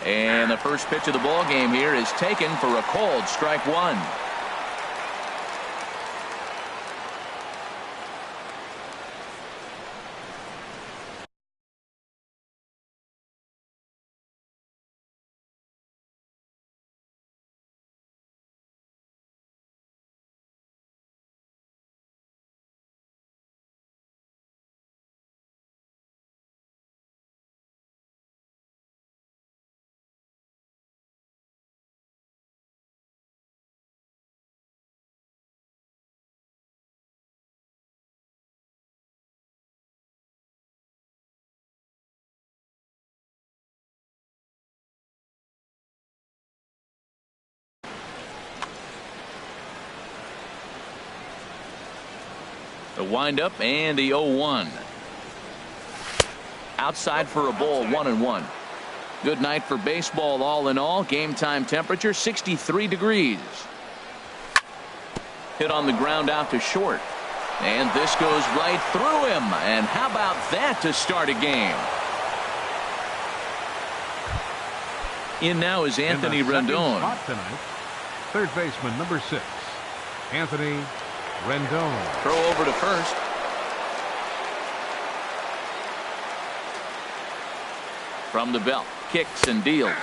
And the first pitch of the ball game here is taken for a called strike one. The windup and the 0-1. Outside for a ball, 1-1. Good night for baseball all in all. Game time temperature 63 degrees. Hit on the ground out to short. And this goes right through him. And how about that to start a game? In now is Anthony Rendon. Tonight, third baseman number 6, Anthony Rendon. Throw over to first. From the belt, kicks and deals.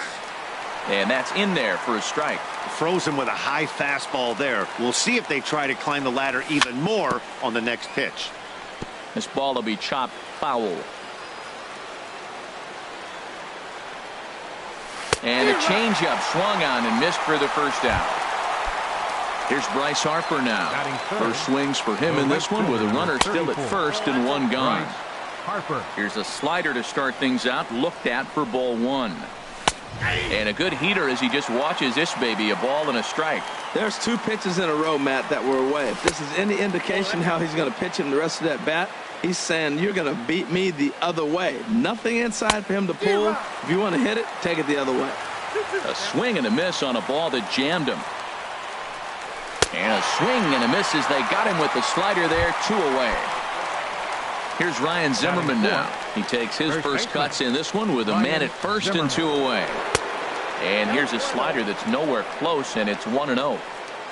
And that's in there for a strike. Froze him with a high fastball there. We'll see if they try to climb the ladder even more on the next pitch. This ball will be chopped foul. And a changeup swung on and missed for the first out. Here's Bryce Harper now. First swings for him in this one with a runner still at first and one gone. Here's a slider to start things out, looked at for ball one. And a good heater as he just watches this baby, a ball and a strike. There's 2 pitches in a row, Matt, that were away. If this is any indication how he's going to pitch him the rest of that bat, he's saying you're going to beat me the other way. Nothing inside for him to pull. If you want to hit it, take it the other way. A swing and a miss on a ball that jammed him. And a swing and a miss as they got him with the slider there, 2 away. Here's Ryan Zimmerman now. He takes his first cuts in this one with a man at first and 2 away. And here's a slider that's nowhere close, and it's 1-0.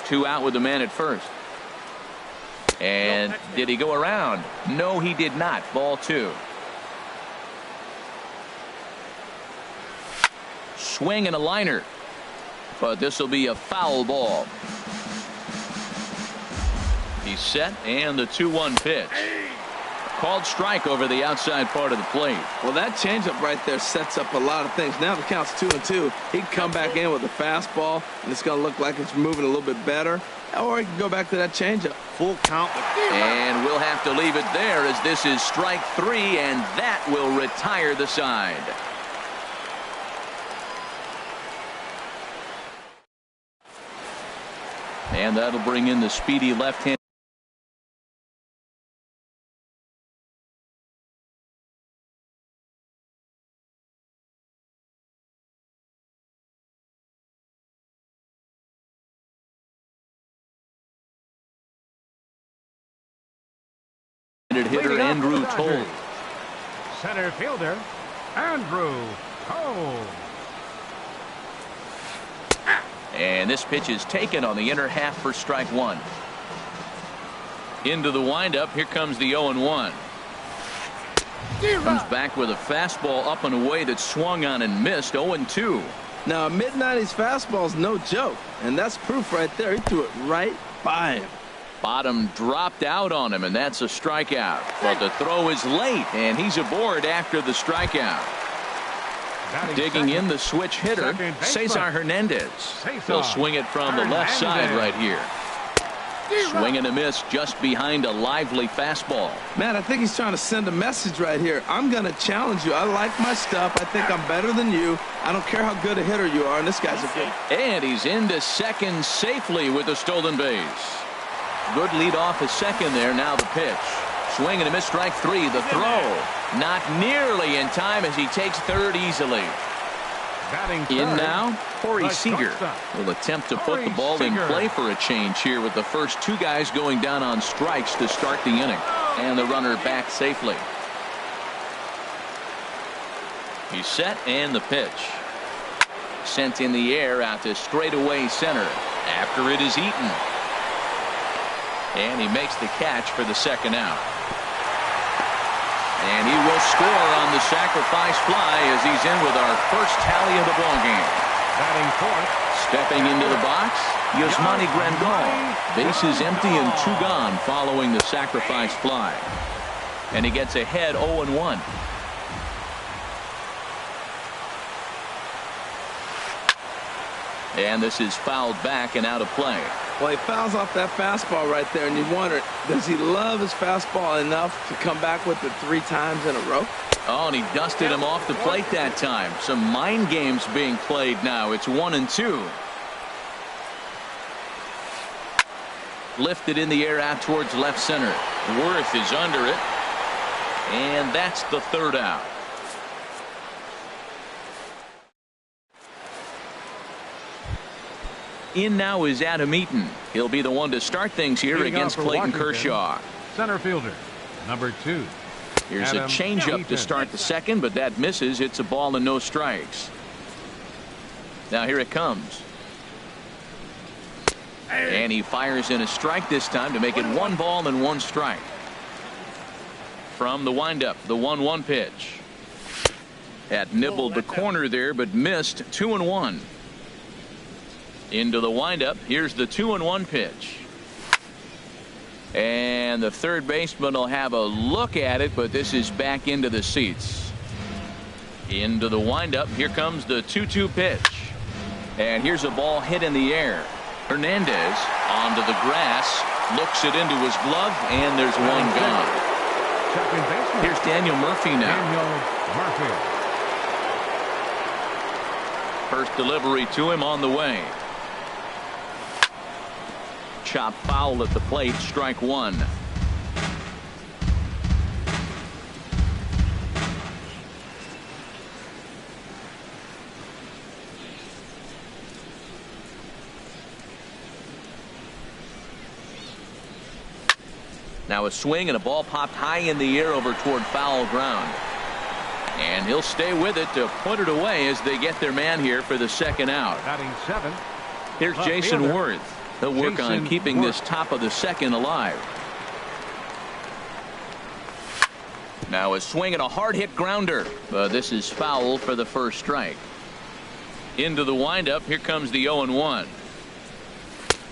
2 out with the man at first. And did he go around? No, he did not. Ball 2. Swing and a liner. But this will be a foul ball. He's set, and the 2-1 pitch. Called strike over the outside part of the plate. Well, that changeup right there sets up a lot of things. Now the count's 2-2. He can come back in with a fastball, and it's going to look like it's moving a little bit better. Or he can go back to that changeup. Full count. And we'll have to leave it there as this is strike 3, and that will retire the side. And that'll bring in the speedy left-hand. Hitter Andrew Toll. Center fielder Andrew Toll. And this pitch is taken on the inner half for strike 1. Into the windup. Here comes the 0-1. Comes back with a fastball up and away that swung on and missed. 0-2. Now a mid-90s fastball is no joke, and that's proof right there. He threw it right by him. Bottom dropped out on him, and that's a strikeout. But the throw is late, and he's aboard after the strikeout. Digging in the switch hitter, Cesar Hernandez. He'll swing it from the left side right here. Swing and a miss just behind a lively fastball. Man, I think he's trying to send a message right here. I'm going to challenge you. I like my stuff. I think I'm better than you. I don't care how good a hitter you are, and this guy's a good. And he's into second safely with a stolen base. Good lead off his second there. Now the pitch. Swing and a miss, strike 3. The throw not nearly in time as he takes third easily. In now, Corey Seager will attempt to put the ball in play for a change here with the first 2 guys going down on strikes to start the inning. And the runner back safely. He's set, and the pitch. Sent in the air out to straightaway center after it is eaten. And he makes the catch for the second out. And he will score on the sacrifice fly as he's in with our first tally of the ballgame. Batting fourth. Stepping into the box, Yasmani Grandal. Bases empty and 2 gone following the sacrifice fly. And he gets ahead 0-1. And this is fouled back and out of play. Well, he fouls off that fastball right there, and you wonder, does he love his fastball enough to come back with it 3 times in a row? Oh, and he dusted him off the plate that time. Some mind games being played now. It's 1-2. Lifted in the air out towards left center. Worth is under it. And that's the 3rd out. In now is Adam Eaton. He'll be the one to start things here against Clayton Kershaw. Center fielder, number 2. Here's a changeup to start the second, but that misses. It's a ball and no strikes. Now here it comes. And he fires in a strike this time to make it 1 ball and 1 strike. From the windup, the 1-1 pitch. Had nibbled the corner there, but missed. 2-1. Into the windup. Here's the 2-1 pitch. And the third baseman will have a look at it, but this is back into the seats. Into the windup. Here comes the 2-2 pitch. And here's a ball hit in the air. Hernandez onto the grass. Looks it into his glove, and there's 1 gone. Here's Daniel Murphy now. First delivery to him on the way. Chop foul at the plate, strike 1. Now a swing and a ball popped high in the air over toward foul ground. And he'll stay with it to put it away as they get their man here for the second out. Batting 7. Here's Jason Worth. He'll work on keeping this top of the second alive. Now a swing and a hard hit grounder. This is foul for the first strike. Into the windup. Here comes the 0-1.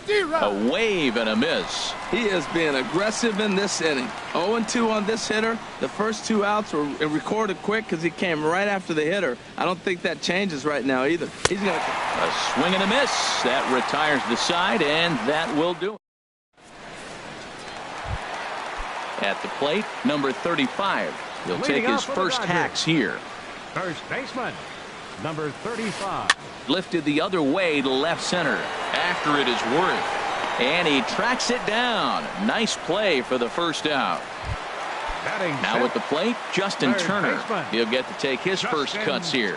A wave and a miss. He is being aggressive in this inning. 0-2 on this hitter. The first 2 outs were recorded quick because he came right after the hitter. I don't think that changes right now either. He's going to a swing and a miss. That retires the side, and that will do it. At the plate, number 35. He'll take his first hacks here. First baseman, number 35. Lifted the other way to left center. After it is Worth. And he tracks it down. Nice play for the first out. Now at the plate, Justin Turner. He'll get to take his first cuts here.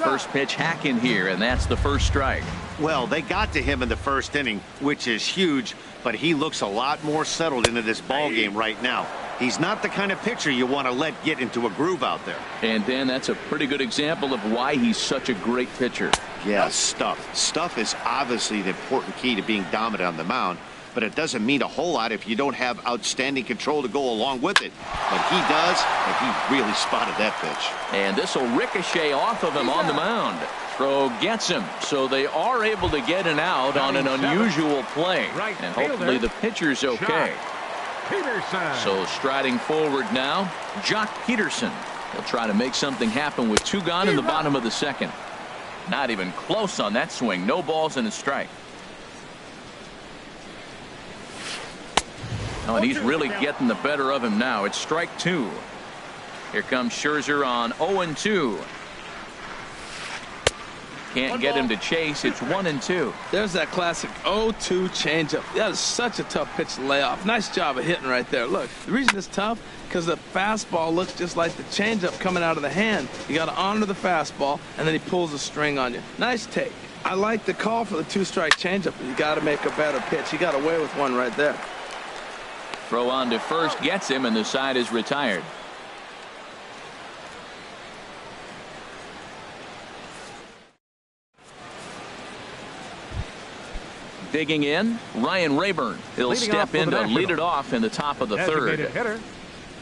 First pitch hack in here, and that's the first strike. Well, they got to him in the first inning, which is huge, but he looks a lot more settled into this ball game right now. He's not the kind of pitcher you want to let get into a groove out there. And Dan, that's a pretty good example of why he's such a great pitcher. Yeah, stuff is obviously the important key to being dominant on the mound, but it doesn't mean a whole lot if you don't have outstanding control to go along with it. But he does, and he really spotted that pitch. And this will ricochet off of him on the mound. Throw gets him, so they are able to get an out on an unusual play. And hopefully the pitcher's okay. So striding forward now, Jock Peterson. He'll try to make something happen with 2 gone in the bottom of the second. Not even close on that swing. No balls and a strike. Oh, and he's really getting the better of him now. It's strike 2. Here comes Scherzer on 0-2. Can't get him to chase. It's 1-2. There's that classic 0-2 changeup. That is such a tough pitch to lay off. Nice job of hitting right there. Look, the reason it's tough because the fastball looks just like the changeup coming out of the hand. You got to honor the fastball, and then he pulls a string on you. Nice take. I like the call for the 2-strike changeup, but you got to make a better pitch. He got away with one right there. Throw on to first gets him, and the side is retired. Digging in, Ryan Rayburn. He'll Leading step off for in the to lead Nationals. it off in the top of the third. Designated hitter,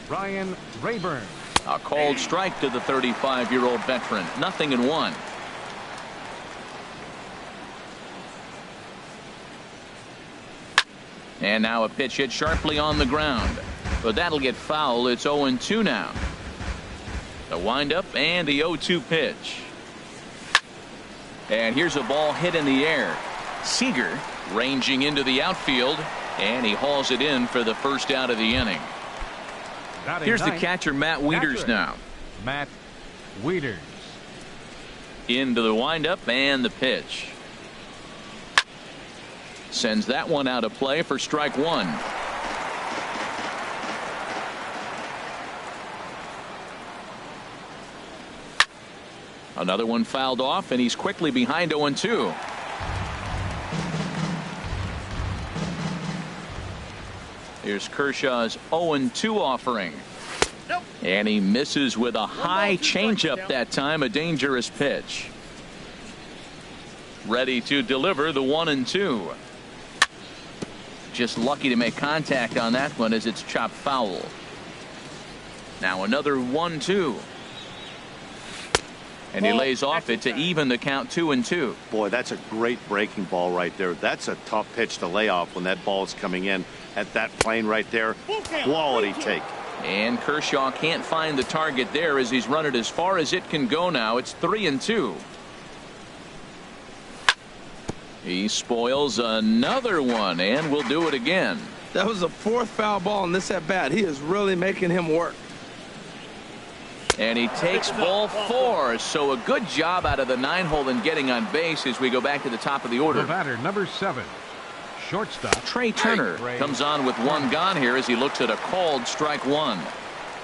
Ryan Rayburn. A called strike to the 35-year-old veteran. 0-1. And now a pitch hit sharply on the ground. But that'll get foul. It's 0-2 now. The windup and the 0-2 pitch. And here's a ball hit in the air. Seager ranging into the outfield, and he hauls it in for the first out of the inning. Batting Here's the ninth, catcher, Matt Wieters, catcher, now. Matt Wieters. Into the windup and the pitch. Sends that one out of play for strike one. Another one fouled off, and he's quickly behind 0-2. Here's Kershaw's 0-2 offering. And he misses with a high changeup that time, a dangerous pitch. Ready to deliver the 1-2. Just lucky to make contact on that one as it's chopped foul. Now another 1-2. And he lays off it to even the count 2-2. Boy, that's a great breaking ball right there. That's a tough pitch to lay off when that ball is coming in at that plane right there. Quality take. And Kershaw can't find the target there as he's run it as far as it can go now. It's 3-2. He spoils another one and will do it again. That was the fourth foul ball in this at bat. He is really making him work. And he takes ball 4. So a good job out of the 9-hole in getting on base as we go back to the top of the order. The batter, number 7, shortstop. Trey Turner comes on with one gone here as he looks at a called strike one.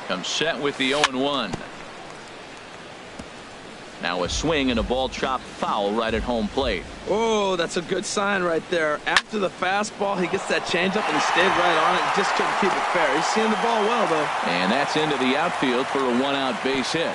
Comes set with the 0-1. Now a swing and a ball chopped foul right at home plate. Oh, that's a good sign right there. After the fastball, he gets that changeup and he stayed right on it. Just couldn't keep it fair. He's seeing the ball well, though. And that's into the outfield for a 1-out base hit.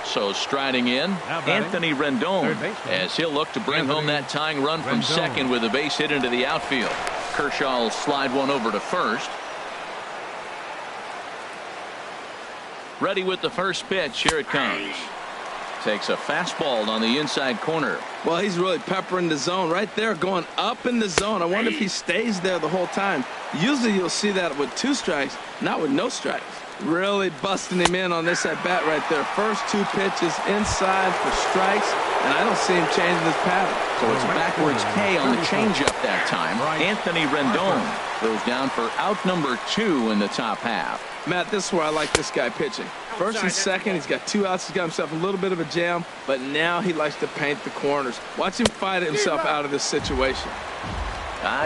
So striding in, Anthony Rendon, as he'll look to bring home that tying run from second with a base hit into the outfield. Kershaw will slide one over to first. Ready with the first pitch. Here it comes. Takes a fastball on the inside corner. Well, he's really peppering the zone right there, going up in the zone. I wonder if he stays there the whole time. Usually you'll see that with 2 strikes, not with no strikes. Really busting him in on this at bat right there. First 2 pitches inside for strikes, and I don't see him changing his pattern. So it's backwards K on the changeup that time. Anthony Rendon goes down for out number 2 in the top half. Matt, this is where I like this guy pitching. First and second, he's got 2 outs. He's got himself a little bit of a jam, but now he likes to paint the corners. Watch him fight himself out of this situation.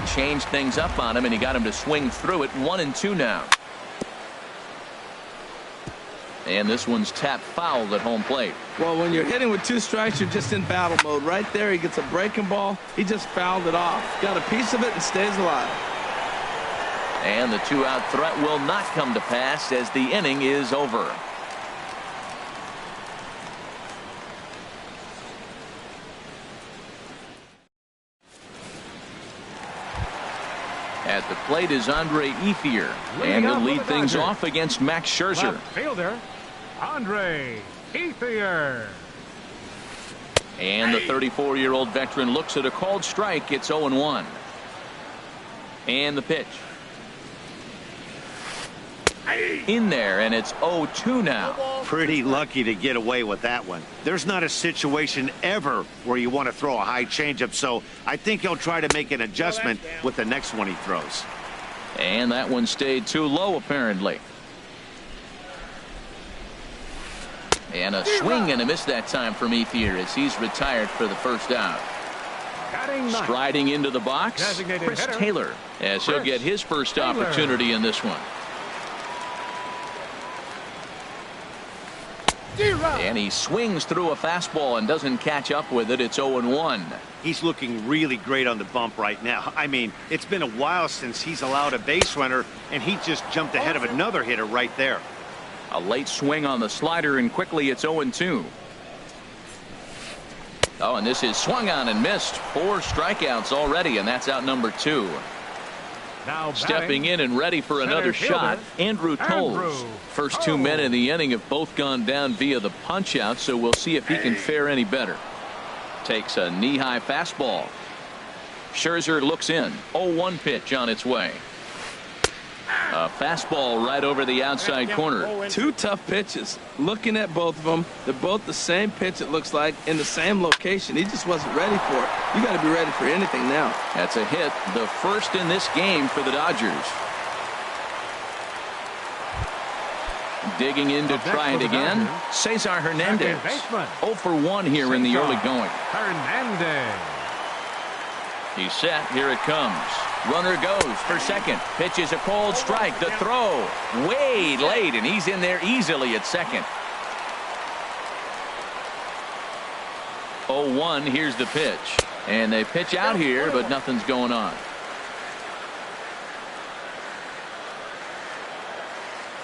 Changed things up on him, and he got him to swing through it. 1-2 now. And this one's tapped foul at home plate. Well, when you're hitting with 2 strikes, you're just in battle mode. Right there, he gets a breaking ball. He just fouled it off. Got a piece of it and stays alive. And the 2-out threat will not come to pass as the inning is over. At the plate is Andre Ethier, and he'll lead things off against Max Scherzer. Left fielder, Andre Ethier. And the 34-year-old veteran looks at a called strike. It's 0-1. And the pitch. In there, and it's 0-2 now. Pretty lucky to get away with that one. There's not a situation ever where you want to throw a high changeup, so I think he'll try to make an adjustment with the next one he throws. And that one stayed too low, apparently. And a swing and a miss that time from Ethier as he's retired for the first out. Striding into the box, Chris Taylor, as he'll get his first opportunity in this one. And he swings through a fastball and doesn't catch up with it. It's 0-1. He's looking really great on the bump right now. I mean, it's been a while since he's allowed a base runner, and he just jumped ahead of another hitter right there. A late swing on the slider, and quickly it's 0-2. Oh, and this is swung on and missed. 4 strikeouts already, and that's out number 2. Now Stepping in and ready for another shot, Andrew Toles. First 2 men in the inning have both gone down via the punch out, so we'll see if he can fare any better. Takes a knee-high fastball. Scherzer looks in. 0-1 pitch on its way. A fastball right over the outside corner. 2 tough pitches. Looking at both of them, they're both the same pitch, it looks like, in the same location. He just wasn't ready for it. You got to be ready for anything now. That's a hit, the first in this game for the Dodgers. Digging in to try it again, Cesar Hernandez. 0 for 1 here in the early going. Hernandez. He's set. Here it comes. Runner goes for second. Pitches a cold strike. The throw way late, and he's in there easily at second. 0-1. Here's the pitch. And they pitch out here, but nothing's going on.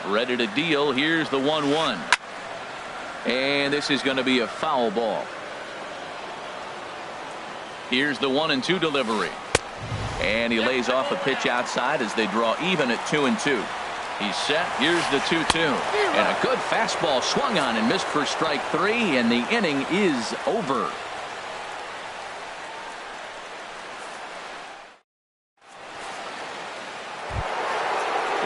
Ready to deal. Here's the 1-1. And this is going to be a foul ball. Here's the 1-2 delivery. And he lays off a pitch outside as they draw even at 2-2. He's set. Here's the 2-2. And a good fastball swung on and missed for strike 3, and the inning is over.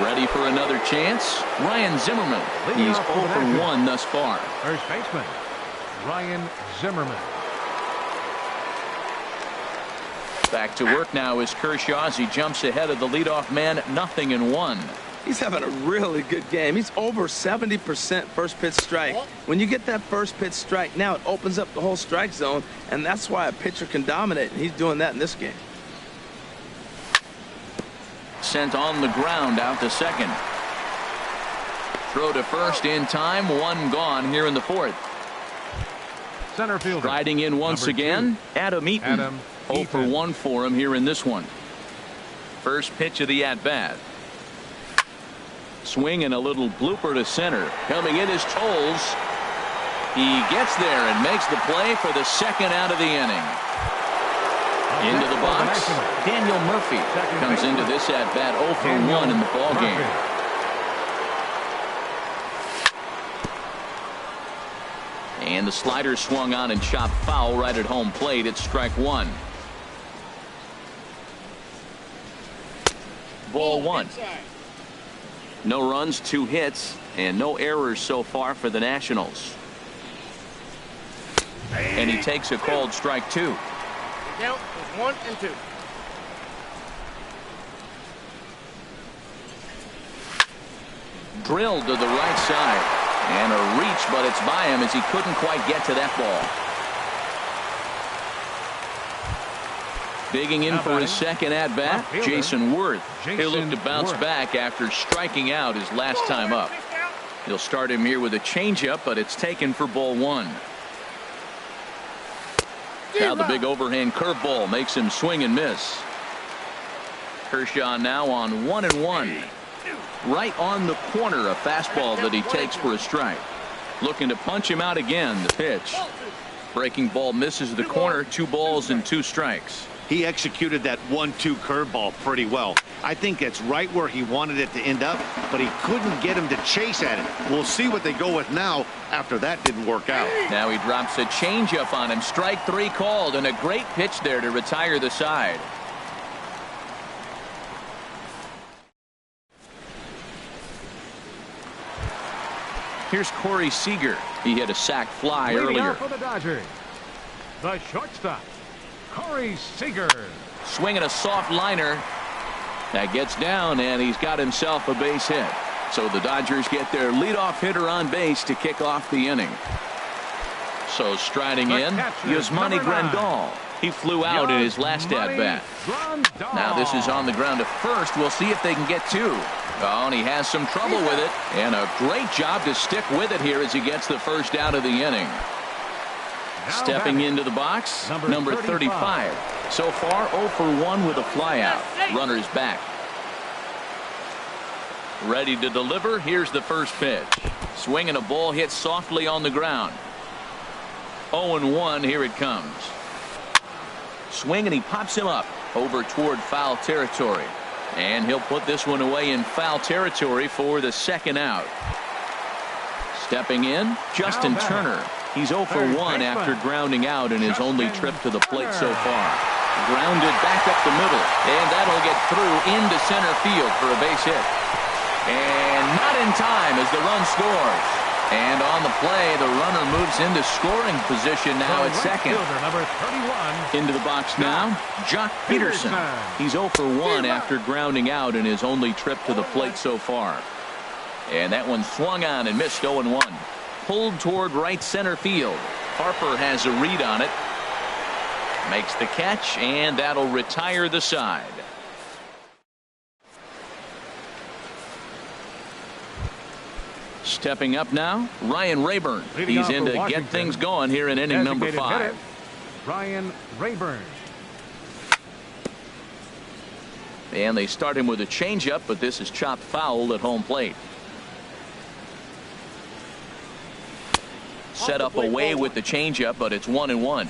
Ready for another chance? Ryan Zimmerman. He's 0 for 1 thus far. First baseman, Ryan Zimmerman. Back to work now is Kershaw as he jumps ahead of the leadoff man. 0-1. He's having a really good game. He's over 70% first pitch strike. When you get that first pitch strike, now it opens up the whole strike zone, and that's why a pitcher can dominate, and he's doing that in this game. Sent on the ground out to second. Throw to first in time. 1 gone here in the 4th. Center fielder. Riding in once again, Adam Eaton. 0 for 1 for him here in this one. First pitch of the at-bat. Swing and a little blooper to center. Coming in is Toles. He gets there and makes the play for the second out of the inning. Into the box, Daniel Murphy comes into this at-bat 0 for 1 in the ballgame. And the slider swung on and chopped foul right at home plate. It's strike 1. Ball 1. No runs, 2 hits, and no errors so far for the Nationals. And he takes a called strike 2. Count is 1 and 2. Drilled to the right side. And a reach, but it's by him as he couldn't quite get to that ball. Digging in for his second at-bat, Jason Worth. He'll look to bounce back after striking out his last time up. He'll start him here with a changeup, but it's taken for ball 1. Now the big overhand curveball makes him swing and miss. Kershaw now on 1-1. Right on the corner, a fastball that he takes for a strike. Looking to punch him out again. The pitch. Breaking ball misses the corner. 2 balls and 2 strikes. He executed that 1-2 curveball pretty well. I think it's right where he wanted it to end up, but he couldn't get him to chase at it. We'll see what they go with now after that didn't work out. Now he drops a changeup on him. Strike 3 called, and a great pitch there to retire the side. Here's Corey Seager. He hit a sac fly earlier. For the Dodgers, the shortstop, Corey Seager. Swinging a soft liner. That gets down, and he's got himself a base hit. So the Dodgers get their leadoff hitter on base to kick off the inning. So striding in, Yasmani Grandal. He flew out in his last at-bat. Now this is on the ground to first. We'll see if they can get 2. Oh, and he has some trouble with it. And a great job to stick with it here as he gets the first out of the inning. Stepping into the box, number 35. So far, 0 for 1 with a flyout. Runners back. Ready to deliver. Here's the first pitch. Swinging a ball hit softly on the ground. 0-1. Here it comes. Swing, and he pops him up over toward foul territory. And he'll put this one away in foul territory for the second out. Stepping in, Justin Turner. He's 0 for 1 after grounding out in his only trip to the plate so far. Grounded back up the middle, and that'll get through into center field for a base hit. And not in time as the run scores. And on the play, the runner moves into scoring position now at second. Number 31. Into the box now, Jock Peterson. He's 0 for 1 after grounding out in his only trip to the plate so far. And that one swung on and missed 0-1. Pulled toward right center field. Harper has a read on it. Makes the catch, and that'll retire the side. Stepping up now, Ryan Rayburn. He's in to get things going here in inning number 5. Ryan Rayburn. And they start him with a changeup, but this is chopped foul at home plate. Set up away with the changeup, but it's 1-1.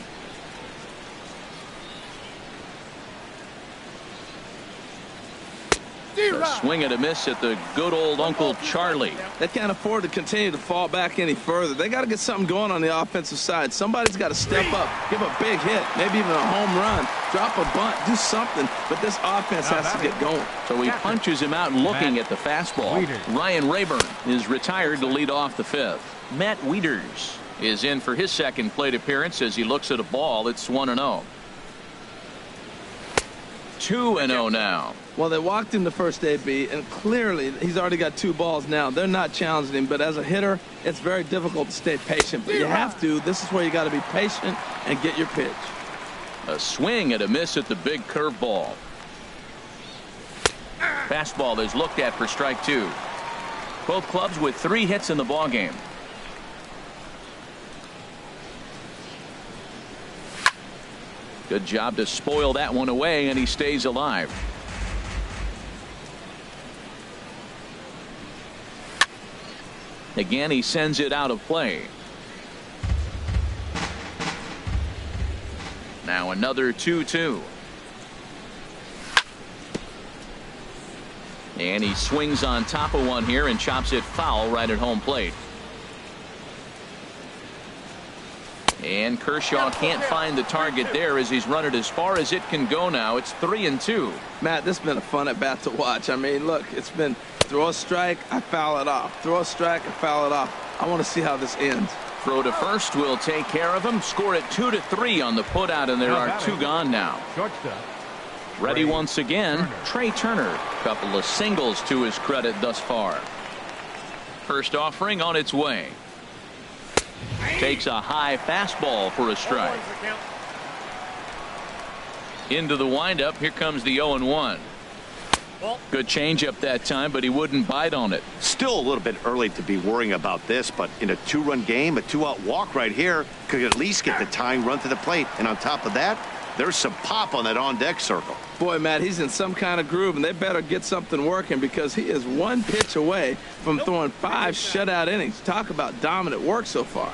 A swing and a miss at the good old Uncle Charlie. They can't afford to continue to fall back any further. They got to get something going on the offensive side. Somebody's got to step up, give a big hit, maybe even a home run, drop a bunt, do something. But this offense has to get going. So he punches him out looking at the fastball. Ryan Rayburn is retired to lead off the 5th. Matt Wieters is in for his second plate appearance as he looks at a ball. It's 1-0. 2-0 now. Well, they walked him the first AB, and clearly he's already got 2 balls now. They're not challenging him, but as a hitter, it's very difficult to stay patient. But you have to. This is where you got to be patient and get your pitch. A swing and a miss at the big curveball. Fastball is looked at for strike 2. Both clubs with 3 hits in the ballgame. Good job to spoil that one away, and he stays alive. Again, he sends it out of play. Now another 2-2. And he swings on top of one here and chops it foul right at home plate. And Kershaw can't find the target there as he's run it as far as it can go now. It's 3-2. Matt, this has been a fun at bat to watch. I mean, look, it's been throw a strike, I foul it off. Throw a strike, I foul it off. I want to see how this ends. Throw to first will take care of him. Score it 2-3 on the putout, and there are 2 gone now. Ready once again, Trey Turner. Couple of singles to his credit thus far. First offering on its way. Takes a high fastball for a strike. Into the windup. Here comes the 0-1. Good changeup that time, but he wouldn't bite on it. Still a little bit early to be worrying about this, but in a 2-run game, a 2-out walk right here could at least get the tying run to the plate. And on top of that, there's some pop on that on-deck circle. Boy, Matt, he's in some kind of groove, and they better get something working because he is 1 pitch away from throwing 5 shutout innings. Talk about dominant work so far.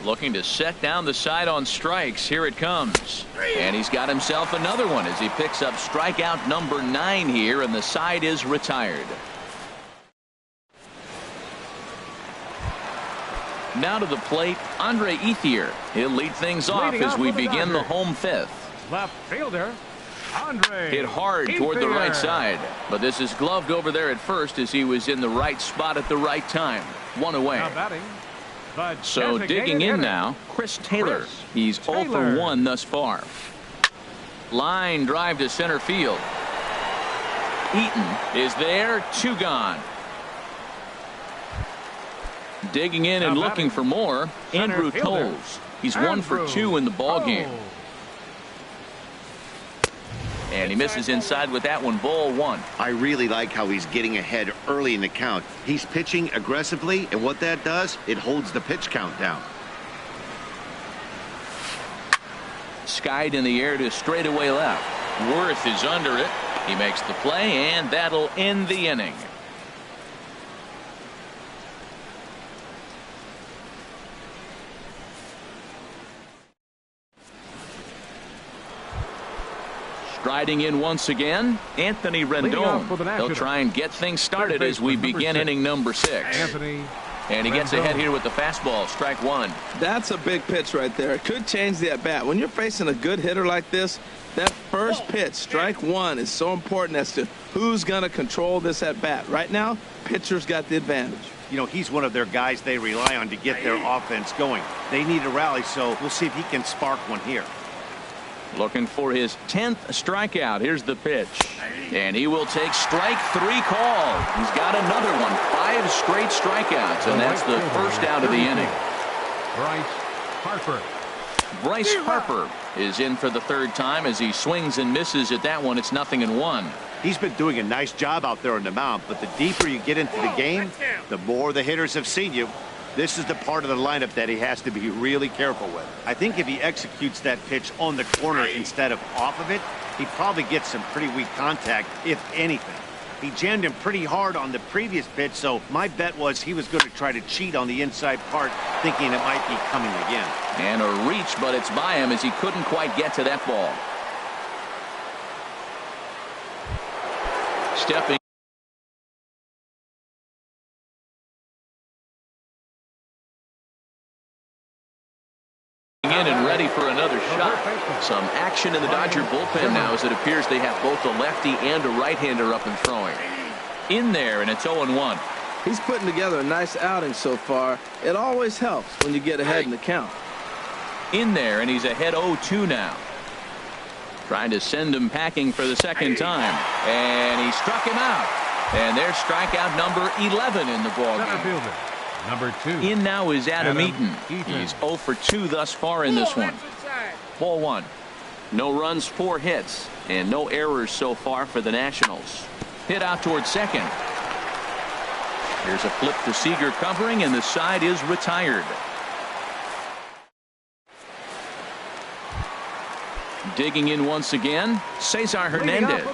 Looking to set down the side on strikes. Here it comes. And he's got himself another one as he picks up strikeout number 9 here, and the side is retired. Now to the plate, Andre Ethier. He'll lead things off as we begin the home 5th. Left fielder, Andre. Hit hard toward the right side, but this is gloved over there at first as he was in the right spot at the right time. 1 away. Now batting, so digging in now, Chris Taylor. He's 0 for 1 thus far. Line drive to center field. Eaton is there. 2 gone. Digging in and looking for more, Andrew Toles. He's 1 for 2 in the ball game. And he misses inside with that one. Ball 1. I really like how he's getting ahead early in the count. He's pitching aggressively, and what that does, it holds the pitch count down. Skied in the air to straightaway left. Worth is under it. He makes the play, and that'll end the inning. Striding in once again, Anthony Rendon. He'll try and get things started as we begin inning number 6. Anthony. And he gets ahead here with the fastball, strike 1. That's a big pitch right there. It could change the at-bat. When you're facing a good hitter like this, that first pitch, strike 1, is so important as to who's going to control this at-bat. Right now, pitcher's got the advantage. You know, he's one of their guys they rely on to get their offense going. They need a rally, so we'll see if he can spark one here. Looking for his 10th strikeout. Here's the pitch. And he will take strike 3 call. He's got another one. 5 straight strikeouts, and that's the first out of the inning. Bryce Harper is in for the 3rd time as he swings and misses at that one. It's 0-1. He's been doing a nice job out there on the mound, but the deeper you get into the game, the more the hitters have seen you. This is the part of the lineup that he has to be really careful with. I think if he executes that pitch on the corner instead of off of it, he probably gets some pretty weak contact, if anything. He jammed him pretty hard on the previous pitch, so my bet was he was going to try to cheat on the inside part, thinking it might be coming again. And a reach, but it's by him as he couldn't quite get to that ball. Stepping in and ready for another shot. Some action in the Dodger bullpen now as it appears they have both a lefty and a right-hander up and throwing. In there, and it's 0-1. He's putting together a nice outing so far. It always helps when you get ahead in the count. In there, and he's ahead 0-2 now. Trying to send him packing for the 2nd time. And he struck him out. And there's strikeout number 11 in the ballgame. Number 2. In now is Adam Eaton. He's 0 for 2 thus far in this one. Ball 1. No runs, 4 hits, and no errors so far for the Nationals. Hit out towards 2nd. Here's a flip to Seager covering, and the side is retired. Digging in once again, Cesar Hernandez.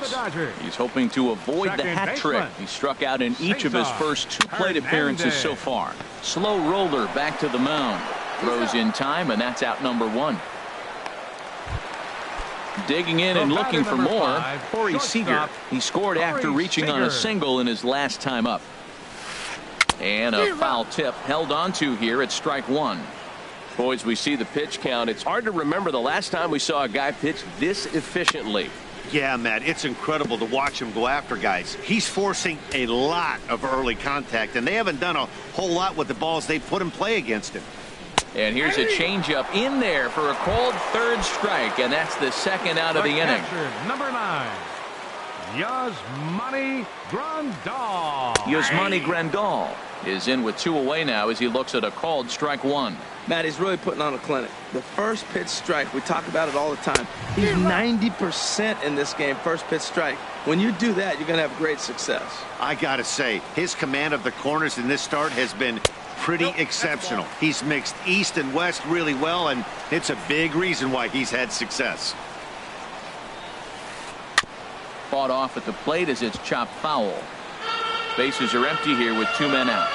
He's hoping to avoid the hat trick. He struck out in each of his first 2 plate appearances so far. Slow roller back to the mound. Throws in time, and that's out number 1. Digging in and looking for more, Corey Seager. He scored after reaching on a single in his last time up. And a foul tip held onto here at strike 1. Boys, we see the pitch count. It's hard to remember the last time we saw a guy pitch this efficiently. Yeah, Matt, it's incredible to watch him go after guys. He's forcing a lot of early contact, and they haven't done a whole lot with the balls they put in play against him. And here's a changeup in there for a called 3rd strike, and that's the 2nd out of the inning. Number 9, Yasmani Grandal. Yasmani Grandal is in with 2 away now as he looks at a called strike 1. Matt, he's really putting on a clinic. The first pitch strike, we talk about it all the time. He's 90% in this game, first pitch strike. When you do that, you're going to have great success. I got to say, his command of the corners in this start has been pretty exceptional. He's mixed east and west really well, and it's a big reason why he's had success. Fought off at the plate as it's chopped foul. Bases are empty here with 2 men out.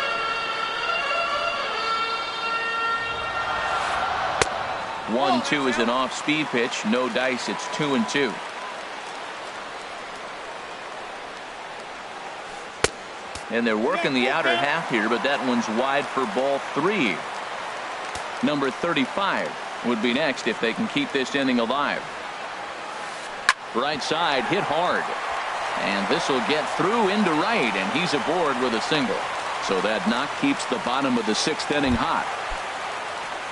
1-2 is an off-speed pitch. No dice. It's 2-2. And they're working the outer half here, but that one's wide for ball 3. Number 35 would be next if they can keep this inning alive. Right side hit hard. And this will get through into right, and he's aboard with a single. So that knock keeps the bottom of the 6th inning hot.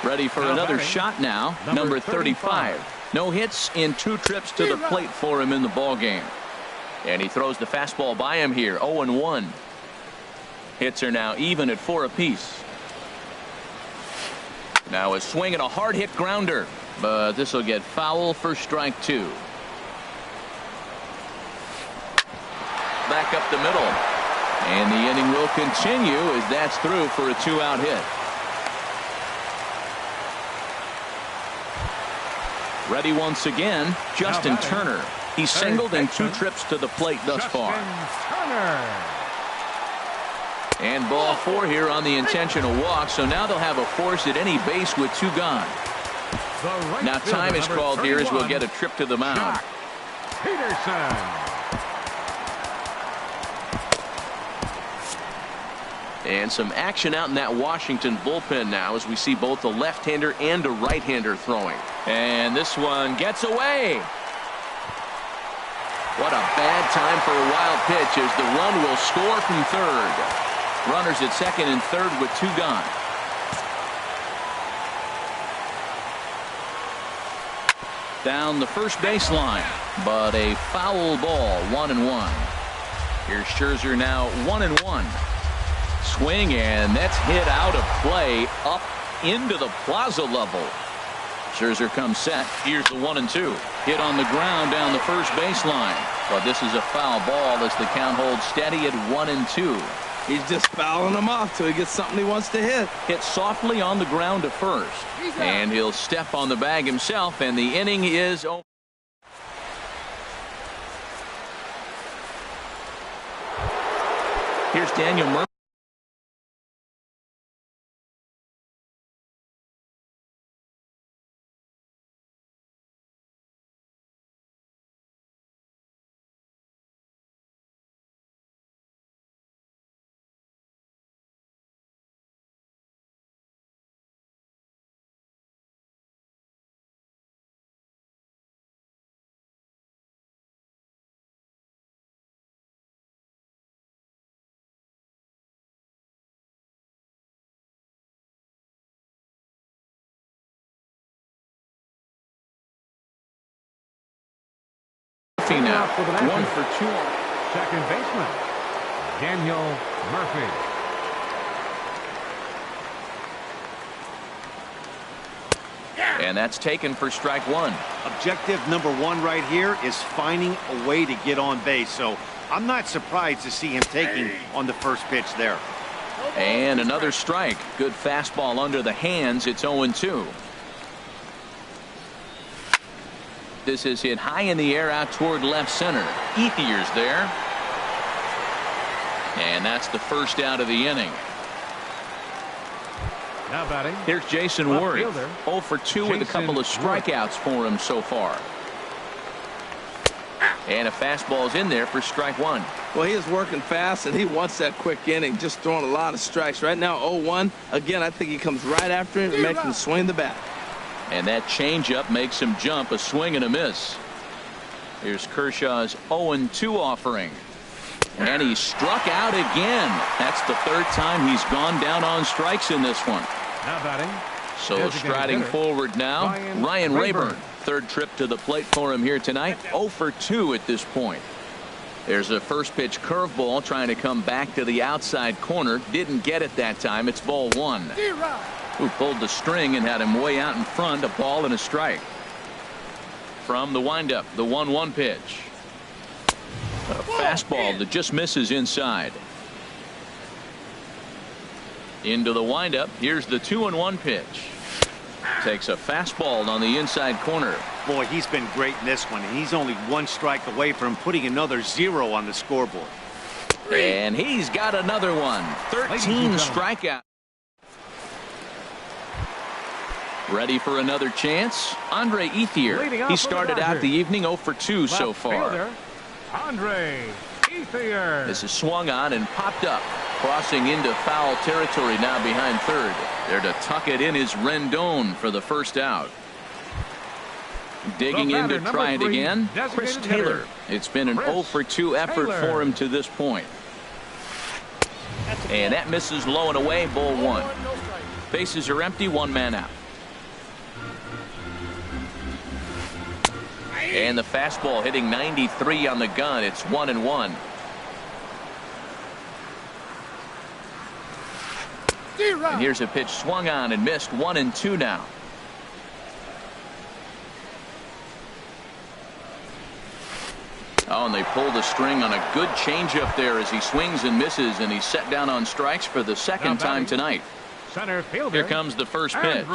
Ready for another shot now. Number 35. No hits in 2 trips to the plate for him in the ball game. And he throws the fastball by him here. 0-1. Hits are now even at 4 apiece. Now a swing and a hard hit grounder, but this will get foul for strike 2. Back up the middle, and the inning will continue as that's through for a 2-out hit. Ready once again, Justin Turner. He's singled in 2 trips to the plate thus far. And ball 4 here on the intentional walk, so now they'll have a force at any base with 2 gone. Now time is called here as we'll get a trip to the mound. Peterson. And some action out in that Washington bullpen now as we see both a left-hander and a right-hander throwing. And this one gets away. What a bad time for a wild pitch as the run will score from third. Runners at second and third with 2 gone. Down the first baseline, but a foul ball, 1-1. Here's Scherzer now 1-1. Swing, and that's hit out of play up into the plaza level. Scherzer comes set. Here's the 1-2. Hit on the ground down the first baseline. But this is a foul ball as the count holds steady at 1-2. He's just fouling them off till he gets something he wants to hit. Hit softly on the ground to first. And he'll step on the bag himself, and the inning is over. Here's Daniel Murphy. Now, 1 for 2. Second baseman, Daniel Murphy. And that's taken for strike 1. Objective number 1 right here is finding a way to get on base. So I'm not surprised to see him taking on the first pitch there. And another strike. Good fastball under the hands. It's 0-2. This is hit high in the air out toward left center. Ethier's there. And that's the first out of the inning. Now batting. Here's Jason Worth. 0 for 2 with a couple of strikeouts for him so far. And a fastball's in there for strike 1. Well, he is working fast, and he wants that quick inning, just throwing a lot of strikes. Right now, 0-1. Again, I think he comes right after him and makes him swing the bat. And that changeup makes him jump. A swing and a miss. Here's Kershaw's 0-2 offering. And he struck out again. That's the 3rd time he's gone down on strikes in this one. Now batting. So striding forward now, Ryan Rayburn. 3rd trip to the plate for him here tonight. 0 for 2 at this point. There's a first pitch curveball trying to come back to the outside corner. Didn't get it that time. It's ball 1. Who pulled the string and had him way out in front. A ball and a strike. From the windup, the 1-1 pitch. A fastball that just misses inside. Into the windup. Here's the 2-1 pitch. Takes a fastball on the inside corner. Boy, he's been great in this one, and he's only 1 strike away from putting another 0 on the scoreboard. And he's got another one. 13 strikeouts. Ready for another chance? Andre Ethier. He started out the evening 0 for 2 so far. Andre Ethier. This is swung on and popped up. Crossing into foul territory now behind third. There to tuck it in is Rendon for the first out. Digging in to try it again, Chris Taylor. It's been an 0 for 2 effort for him to this point. And that misses low and away, ball 1. Bases are empty, 1 man out. And the fastball hitting 93 on the gun. It's 1-1. And here's a pitch swung on and missed. 1-2 now. Oh, and they pulled the string on a good changeup there as he swings and misses, and he's set down on strikes for the 2nd time tonight. Center fielder. Here comes the first pitch.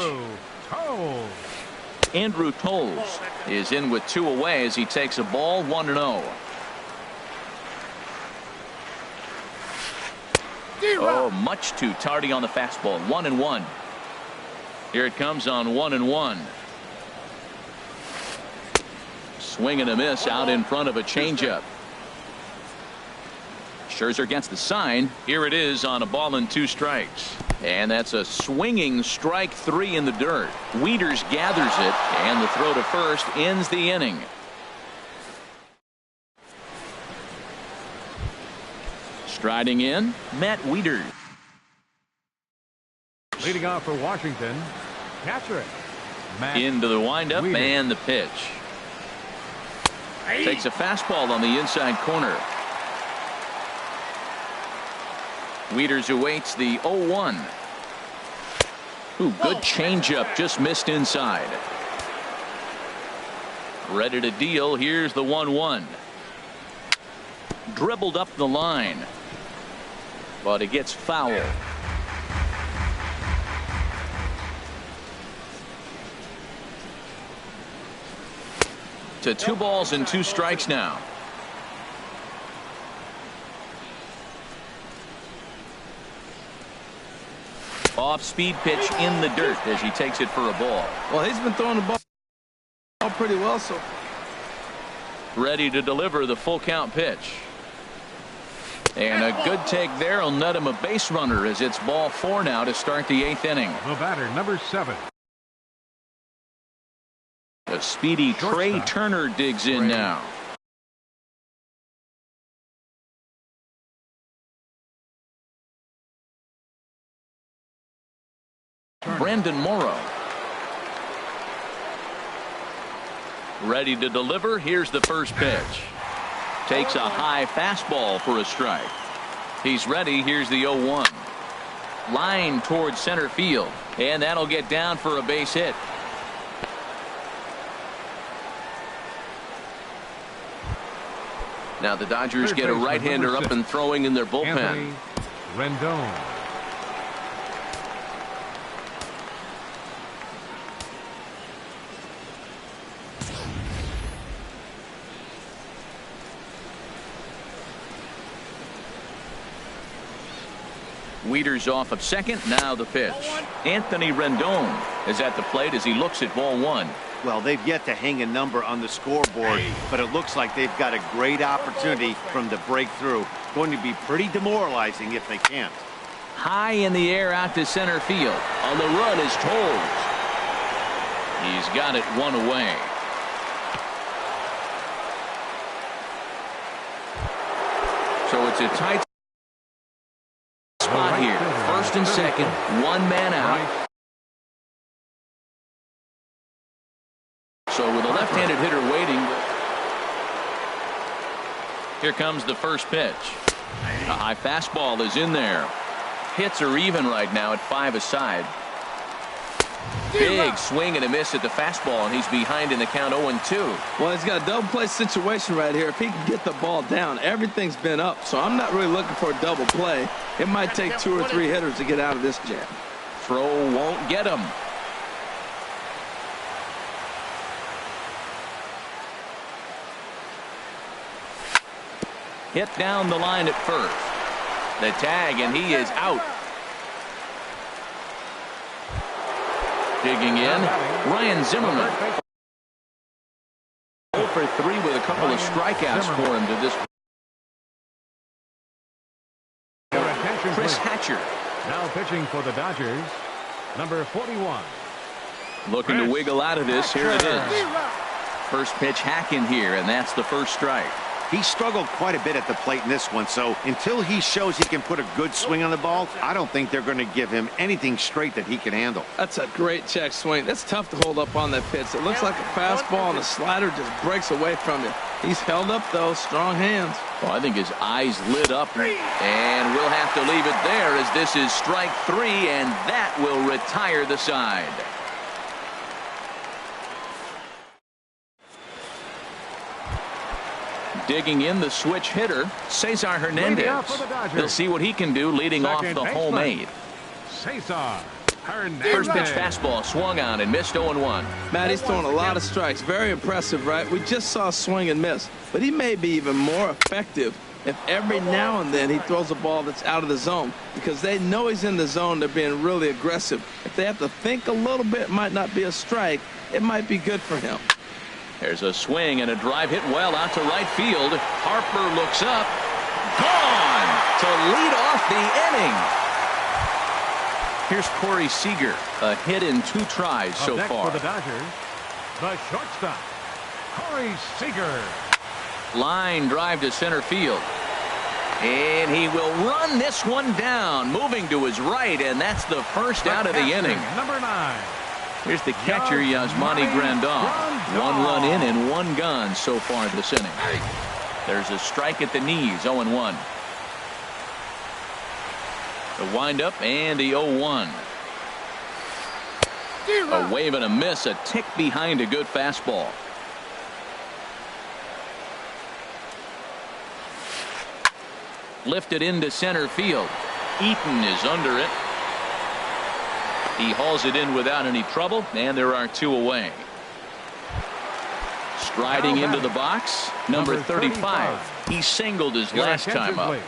Andrew Toles is in with 2 away as he takes a ball 1-0. Oh, much too tardy on the fastball. 1-1. Here it comes on 1-1. Swing and a miss out in front of a changeup. Scherzer gets the sign. Here it is on a ball and 2 strikes. And that's a swinging strike 3 in the dirt. Wieters gathers it, and the throw to first ends the inning. Striding in, Matt Wieters. Leading off for Washington, catcher, Matt Into the windup Wieters. and the pitch. Takes a fastball on the inside corner. Wieters awaits the 0-1. Ooh, good changeup, just missed inside. Ready to deal. Here's the 1-1. Dribbled up the line, but it gets foul. To 2 balls and 2 strikes now. Off-speed pitch in the dirt as he takes it for a ball. Well, he's been throwing the ball pretty well, so. Ready to deliver the full count pitch. And a good take there will net him a base runner as it's ball 4 now to start the 8th inning. The batter, number 7. A speedy Trey Turner digs in now. Brandon Morrow. Ready to deliver. Here's the first pitch. Takes a high fastball for a strike. He's ready. Here's the 0-1. Line towards center field, and that'll get down for a base hit. Now the Dodgers get a right-hander up and throwing in their bullpen. Anthony Rendon. Wieters off of second. Now the pitch. Anthony Rendon is at the plate as he looks at ball 1. Well, they've yet to hang a number on the scoreboard, but it looks like they've got a great opportunity from the breakthrough. Going to be pretty demoralizing if they can't. High in the air out to center field. On the run is Toles. He's got it 1 away. So it's a tight spot here. First and second, 1 man out. So with a left-handed hitter waiting, here comes the first pitch. A high fastball is in there. Hits are even right now at 5 aside. Big swing and a miss at the fastball, and he's behind in the count 0-2. Well, he's got a double play situation right here. If he can get the ball down, everything's been up. So I'm not really looking for a double play. It might take 2 or 3 hitters to get out of this jam. Throw won't get him. Hit down the line at first. The tag, and he is out. Digging in, Ryan Zimmerman. 0 for 3 with a couple of strikeouts for him to this. Chris Hatcher. Now pitching for the Dodgers, number 41. Looking to wiggle out of this. Here it is. First pitch hack in here, and that's the first strike. He struggled quite a bit at the plate in this one, so until he shows he can put a good swing on the ball, I don't think they're going to give him anything straight that he can handle. That's a great check swing. That's tough to hold up on that pitch. It looks like a fastball, and the slider just breaks away from it. He's held up, though. Strong hands. Well, I think his eyes lit up, and we'll have to leave it there as this is strike 3, and that will retire the side. Digging in the switch hitter, Cesar Hernandez. He'll see what he can do leading off the home 8. Cesar Hernandez. First pitch fastball swung on and missed 0-1. Matt, he's throwing a lot of strikes. Very impressive, right? We just saw swing and miss. But he may be even more effective if every now and then he throws a ball that's out of the zone. Because they know he's in the zone. They're being really aggressive. If they have to think a little bit, it might not be a strike. It might be good for him. There's a swing and a drive hit well out to right field. Harper looks up. Gone to lead off the inning. Here's Corey Seager. A hit in 2 tries so Next far. for the Dodgers, the shortstop, Corey Seager. Line drive to center field. And he will run this one down, moving to his right, and that's the first out of the inning. Number 9. Here's the catcher, Yasmani Grandal. 1 run in and 1 gone so far this inning. There's a strike at the knees, 0-1. The windup and the 0-1. A wave and a miss, a tick behind a good fastball. Lifted into center field. Eaton is under it. He hauls it in without any trouble, and there are 2 away. Striding into the box, number 35. He singled his last time up.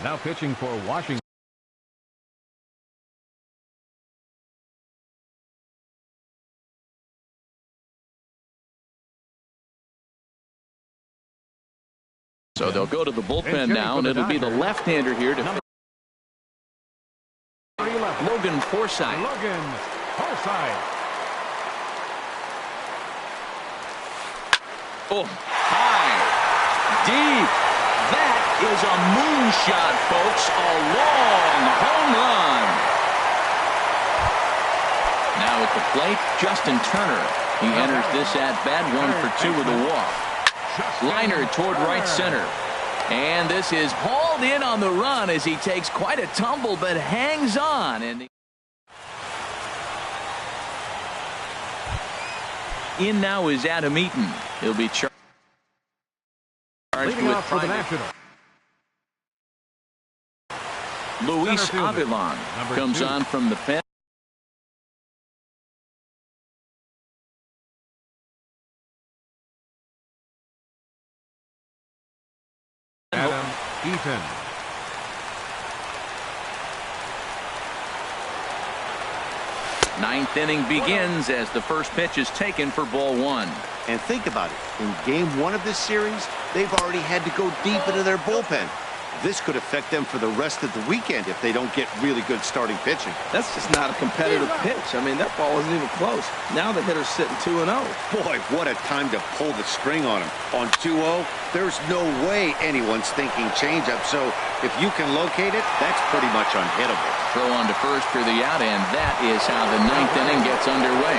Now pitching for Washington. So they'll go to the bullpen now, and it'll be the left-hander here to Logan Forsythe. Oh, high, deep. That is a moonshot, folks. A long home run. Now at the plate, Justin Turner. He enters this at-bat 1 for 2 with a walk. Liner toward right center. And this is hauled in on the run as he takes quite a tumble but hangs on. And in now is Adam Eaton. He'll be charged with primary. Luis Avilan comes on from the pen. Adam Eaton. Ninth inning begins as the first pitch is taken for ball 1. And think about it. In game 1 of this series, they've already had to go deep into their bullpen. This could affect them for the rest of the weekend if they don't get really good starting pitching. That's just not a competitive pitch. I mean, that ball wasn't even close. Now the hitter's sitting 2-0. Boy, what a time to pull the string on him. On 2-0, there's no way anyone's thinking changeup. So if you can locate it, that's pretty much unhittable. Throw on to first for the out, and that is how the 9th inning gets underway.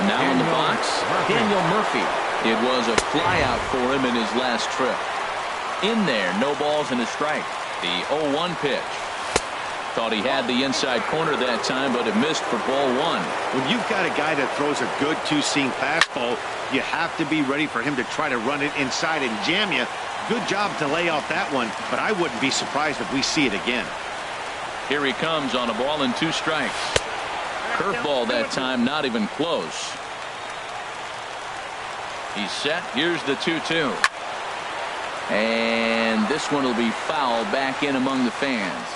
Now in the box, Daniel Murphy. It was a flyout for him in his last trip. In there, no balls and a strike. The 0-1 pitch. Thought he had the inside corner that time, but it missed for ball 1. When you've got a guy that throws a good 2-seam fastball, you have to be ready for him to try to run it inside and jam you. Good job to lay off that one, but I wouldn't be surprised if we see it again. Here he comes on a ball and 2 strikes. Curveball that time, not even close. He's set. Here's the 2-2. And this one will be foul back in among the fans.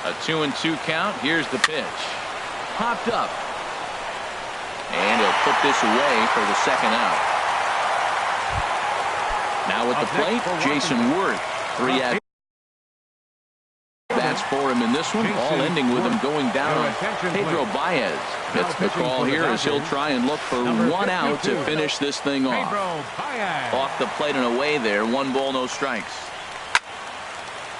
A 2-2 count. Here's the pitch. Popped up. And he'll put this away for the second out. Now at the plate, Jason Worth. 3 at bats for him in this one, all ending with him going down on Pedro Baez. That's the call here as he'll try and look for 1 out to finish this thing off. Off the plate and away there, 1 ball, no strikes.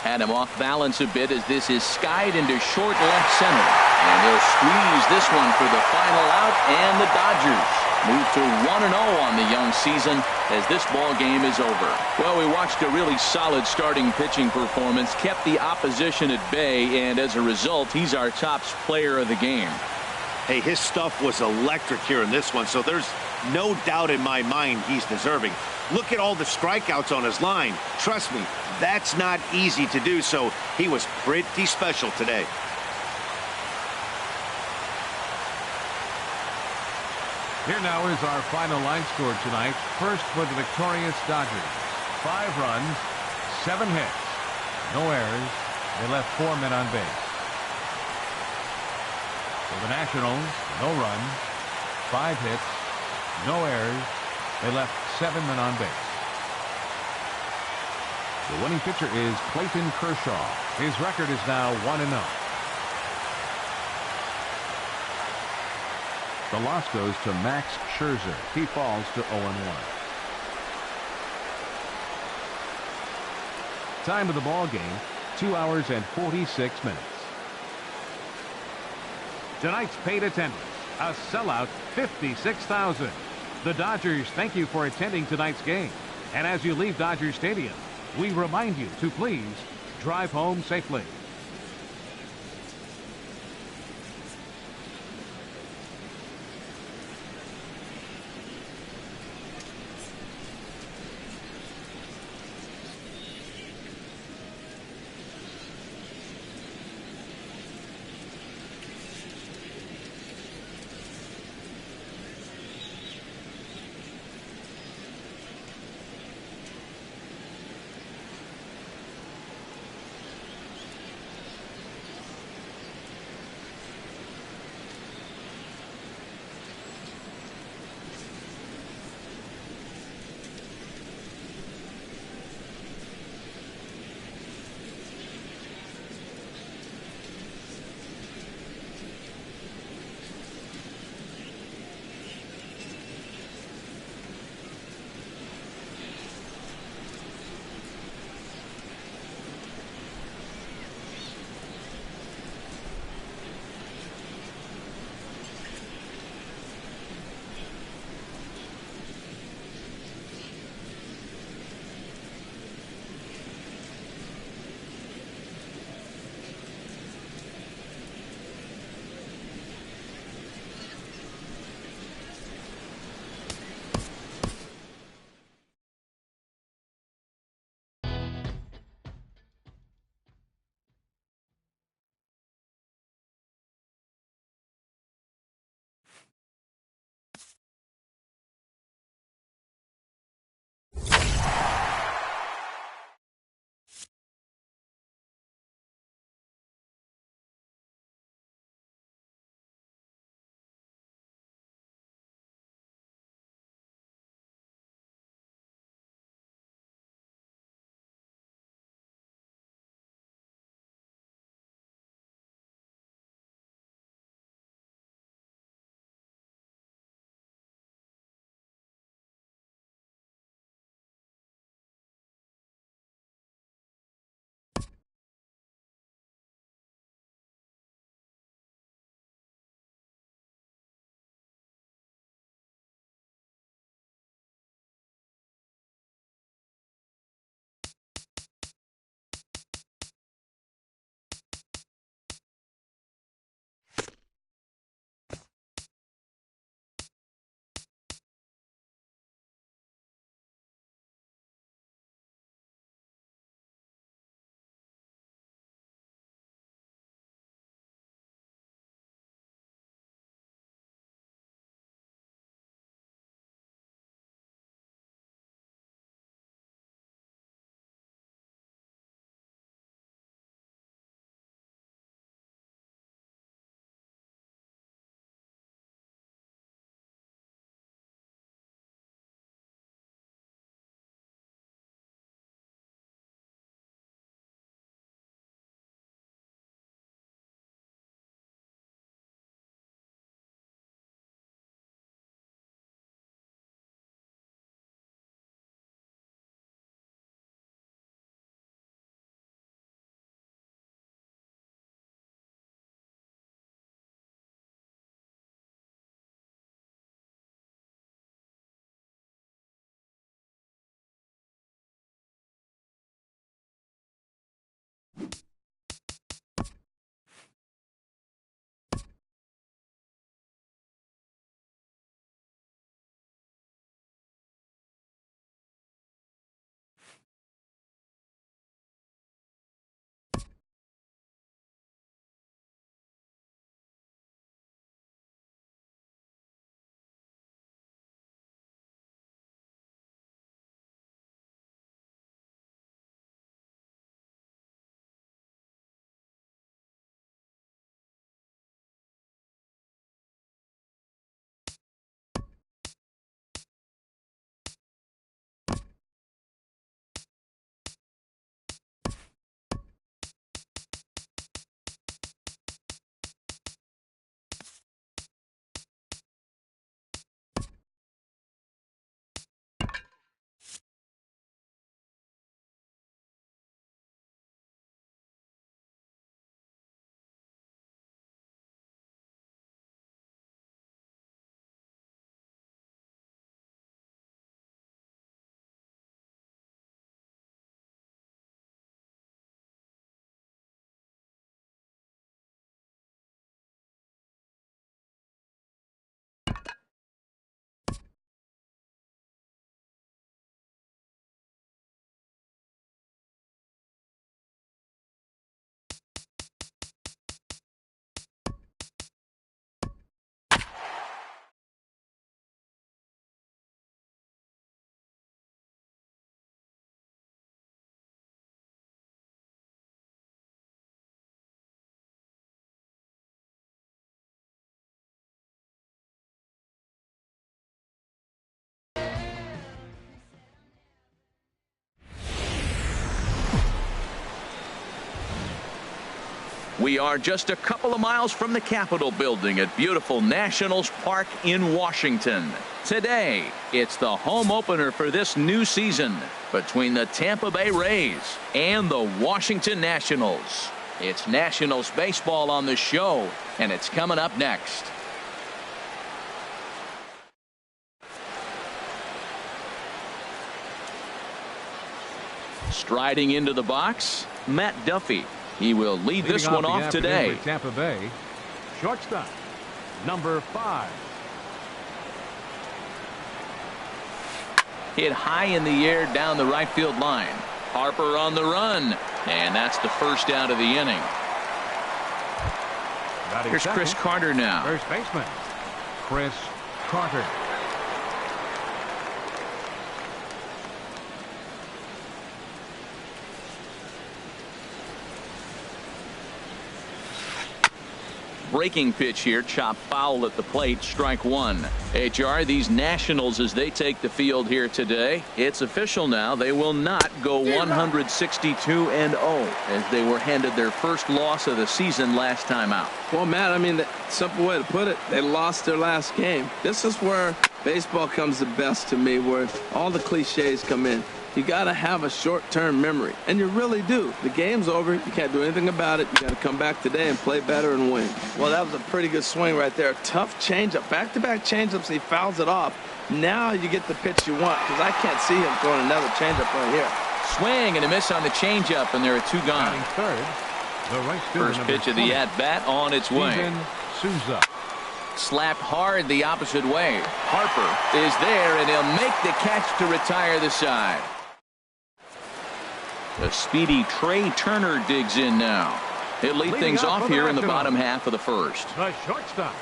Had him off balance a bit as this is skied into short left center. And they'll squeeze this one for the final out, and the Dodgers move to 1-0 on the young season as this ball game is over. Well, we watched a really solid starting pitching performance, kept the opposition at bay, and as a result, he's our top player of the game. Hey, his stuff was electric here in this one, so there's no doubt in my mind he's deserving. Look at all the strikeouts on his line. Trust me, that's not easy to do, so he was pretty special today. Here now is our final line score tonight. First for the victorious Dodgers. 5 runs, 7 hits, no errors. They left 4 men on base. For the Nationals, no runs, 5 hits, no errors. They left 7 men on base. The winning pitcher is Clayton Kershaw. His record is now 1-0. The loss goes to Max Scherzer. He falls to 0-1. Time of the ball game, 2 hours and 46 minutes. Tonight's paid attendance, a sellout 56,000. The Dodgers thank you for attending tonight's game. And as you leave Dodger Stadium, we remind you to please drive home safely. We are just a couple of miles from the Capitol building at beautiful Nationals Park in Washington. Today, it's the home opener for this new season between the Tampa Bay Rays and the Washington Nationals. It's Nationals baseball on the show, and it's coming up next. Striding into the box, Matt Duffy. He will lead this one off today. Tampa Bay, shortstop, number 5. Hit high in the air down the right field line. Harper on the run, and that's the first out of the inning. Here's Chris Carter now. First baseman, Chris Carter. Breaking pitch here, chop foul at the plate, strike one. HR, these Nationals, as they take the field here today, it's official now. They will not go 162-0 as they were handed their first loss of the season last time out. Well, Matt, I mean, the simple way to put it, they lost their last game. This is where baseball comes the best to me, where all the cliches come in. You got to have a short-term memory, and you really do. The game's over. You can't do anything about it. You got to come back today and play better and win. Well, that was a pretty good swing right there. Tough changeup. Back-to-back changeups. He fouls it off. Now you get the pitch you want, because I can't see him throwing another changeup right here. Swing and a miss on the changeup, and there are 2 gone. Third, the right fielder, first pitch of the at-bat on its way. Souza. Slapped hard the opposite way. Harper is there, and he'll make the catch to retire the side. The speedy Trey Turner digs in now. He'll lead things off here in the bottom half of the first. The shortstop,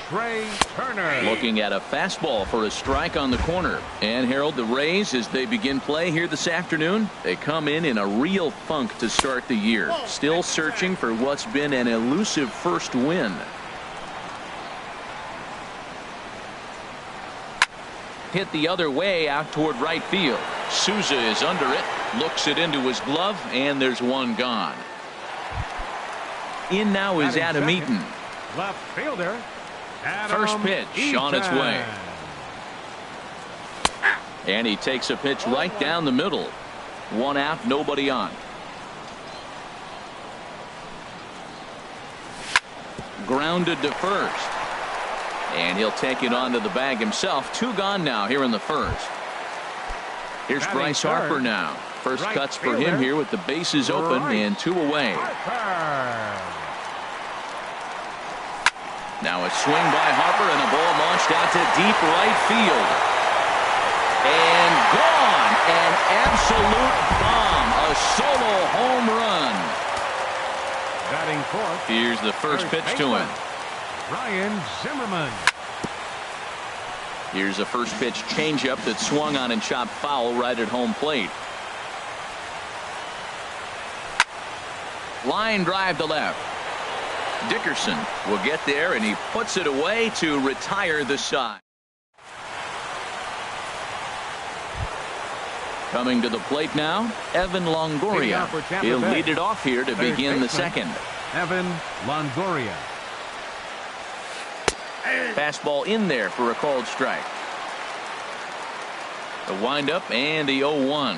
Trey Turner. Looking at a fastball for a strike on the corner. And Harold, the Rays, as they begin play here this afternoon, they come in a real funk to start the year. Still searching for what's been an elusive first win. Hit the other way out toward right field. Souza is under it, looks it into his glove, and there's 1 gone. In now is Adam Eaton. Left fielder. First pitch on its way. And he takes a pitch right down the middle. 1 out, nobody on. Grounded to first. And he'll take it onto the bag himself. 2 gone now here in the first. Here's Bryce Harper now. First cuts for him here with the bases open and 2 away. Now a swing by Harper and a ball launched out to deep right field. And gone. An absolute bomb. A solo home run. Batting fourth. Here's the first pitch to him. Ryan Zimmerman. Here's a first pitch changeup that swung on and chopped foul right at home plate. Line drive to left. Dickerson will get there, and he puts it away to retire the side. Coming to the plate now, Evan Longoria. He'll lead it off here to begin the second. Evan Longoria. Fastball in there for a called strike. The windup and the 0-1.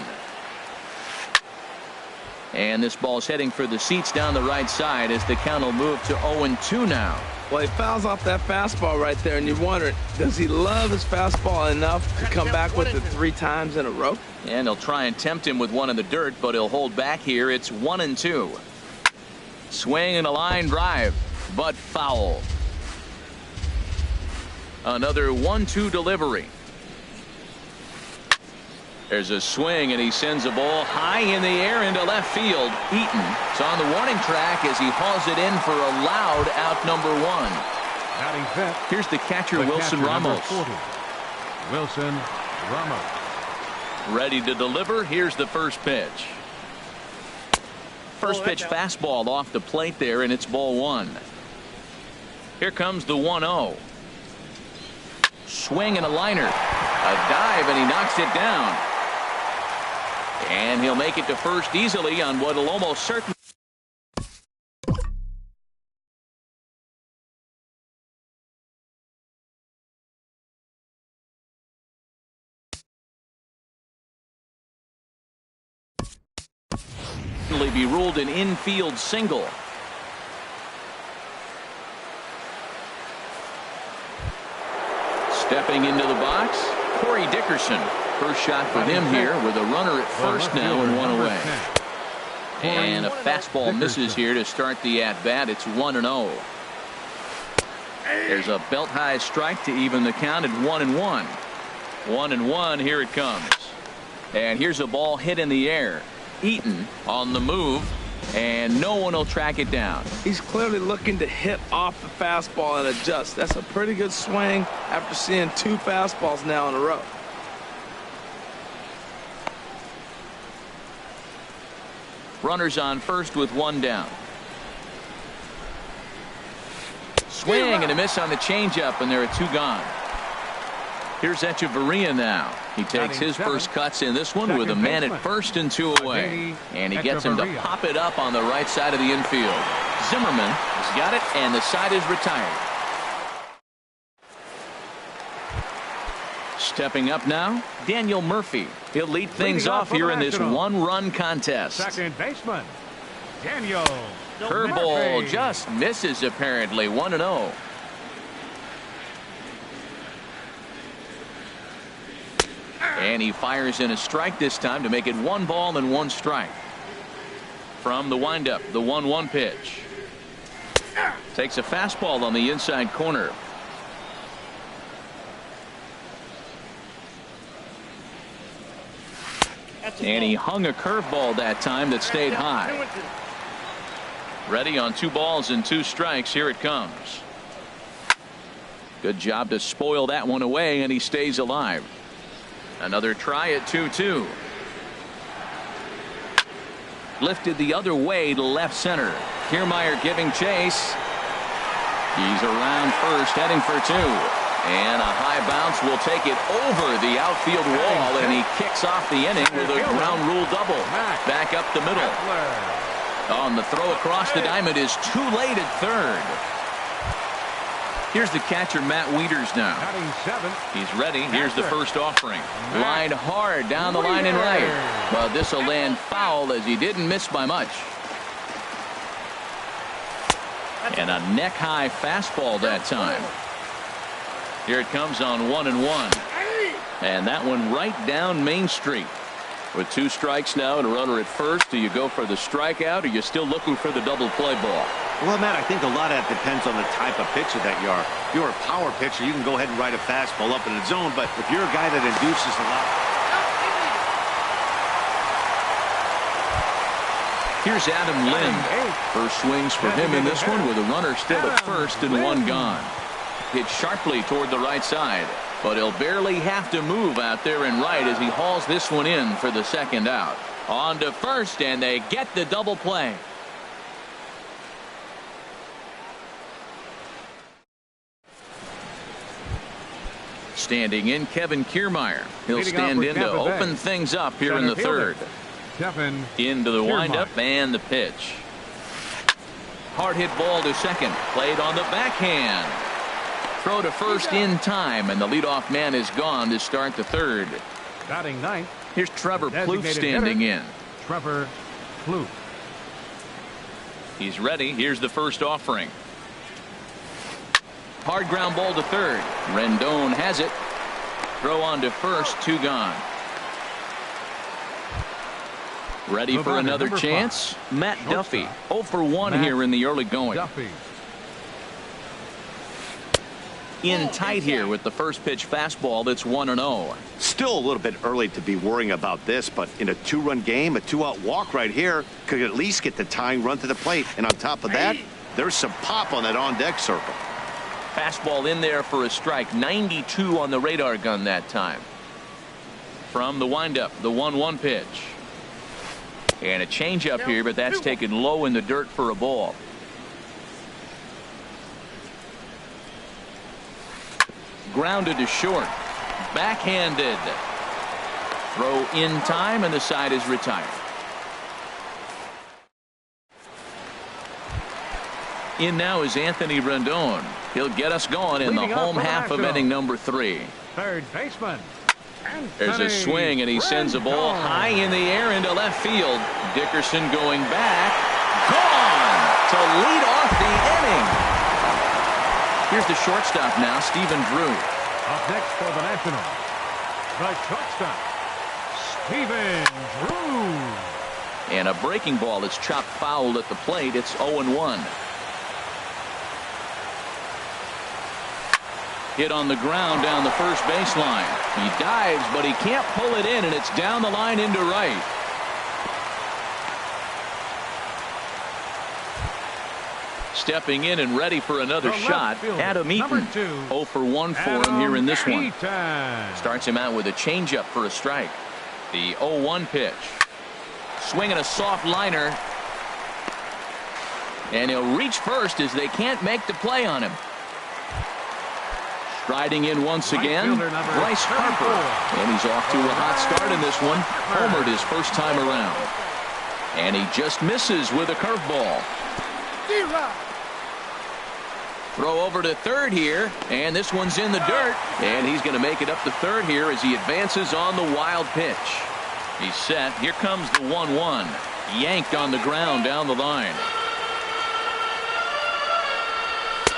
And this ball's heading for the seats down the right side as the count will move to 0-2 now. Well, he fouls off that fastball right there, and you're wondering, does he love his fastball enough to come back with it 3 times in a row? And he'll try and tempt him with one in the dirt, but he'll hold back here. It's 1-2. Swing and a line drive, but foul. Another 1-2 delivery. There's a swing, and he sends a ball high in the air into left field. Eaton is on the warning track as he hauls it in for a loud out number 1. Here's the catcher, Wilson Ramos. 40. Wilson Ramos. Ready to deliver. Here's the first pitch. First pitch fastball off the plate there, and it's ball 1. Here comes the 1-0. Swing and a liner. A dive, and he knocks it down. And he'll make it to first easily on what will almost certainly. eventually be ruled an infield single. Stepping into the box, Corey Dickerson. First shot for him here with a runner at first now and one away. And a fastball misses here to start the at-bat. It's 1-0. There's a belt-high strike to even the count at 1-1. 1-1, here it comes. And here's a ball hit in the air. Eaton on the move, and no one will track it down. He's clearly looking to hit off the fastball and adjust. That's a pretty good swing after seeing 2 fastballs now in a row. Runners on first with 1 down. Swing and a miss on the changeup, and there are 2 gone. Here's Echeverria now. He takes his first cuts in this one with a man at first and 2 away. And he gets him to pop it up on the right side of the infield. Zimmerman has got it, and the side is retired. Stepping up now, Daniel Murphy. He'll lead things off here in this 1-run contest. Second baseman, Daniel. Curveball just misses apparently. 1-0. And he fires in a strike this time to make it 1 ball and 1 strike. From the windup, the 1-1 pitch. Takes a fastball on the inside corner. And he hung a curveball that time that stayed high. Ready on 2 balls and 2 strikes. Here it comes. Good job to spoil that one away, and he stays alive. Another try at 2-2. Lifted the other way to left center. Kiermaier giving chase. He's around first, heading for 2. And a high bounce will take it over the outfield wall, and he kicks off the inning with a ground rule double. Back up the middle. On the throw across the diamond is too late at third. Here's the catcher, Matt Wieters now. He's ready. Here's the first offering. Line hard down the line and right. But this will land foul as he didn't miss by much. And a neck-high fastball that time. Here it comes on 1-1. And that one right down Main Street. With 2 strikes now and a runner at first, do you go for the strikeout, or are you still looking for the double play ball? Well, Matt, I think a lot of that depends on the type of pitcher that you are. If you're a power pitcher, you can go ahead and ride a fastball up in the zone, but if you're a guy that induces a lot. Here's Adam Lind. First swings for him in this one with a runner still at first and 1 gone. Hit sharply toward the right side, but he'll barely have to move out there and right as he hauls this one in for the second out. On to first, and they get the double play. Standing in, Kevin Kiermaier. He'll stand in to open things up here in the third. Into the windup and the pitch. Hard hit ball to second. Played on the backhand. Throw to first in time, and the leadoff man is gone to start the third. Batting ninth. Here's Trevor Plouffe standing in. Trevor Plouffe. He's ready. Here's the first offering. Hard ground ball to third. Rendon has it. Throw on to first. 2 gone. Ready for another chance. Matt Duffy. 0 for 1 here in the early going. Duffy. In tight here with the first pitch fastball. That's 1-0. Still a little bit early to be worrying about this, but in a 2-run game, a 2-out walk right here could at least get the tying run to the plate. And on top of that, there's some pop on that on-deck circle. Fastball in there for a strike. 92 on the radar gun that time. From the windup, the 1-1 pitch. And a changeup here, but that's taken low in the dirt for a ball. Grounded to short. Backhanded. Throw in time, and the side is retired. In now is Anthony Rendon. He'll get us going in the home half of inning number 3. Third baseman, There's a swing, and he sends the ball high in the air into left field. Dickerson going back. Gone to lead off the inning. Here's the shortstop now, Stephen Drew. Up next for the Nationals, the shortstop, Stephen Drew. And a breaking ball is chopped foul at the plate. It's 0-1. Hit on the ground down the first baseline. He dives, but he can't pull it in, and it's down the line into right. Stepping in and ready for another shot, Adam Eaton. 0 for 1 for him here in this one. Starts him out with a changeup for a strike. The 0-1 pitch. Swinging a soft liner. And he'll reach first as they can't make the play on him. Striding in once again, Bryce Harper. And he's off to a hot start in this one. Homered his first time around. And he just misses with a curveball. Throw over to third here, and this one's in the dirt, and he's going to make it up to third here as he advances on the wild pitch. He's set. Here comes the 1-1. Yanked on the ground down the line.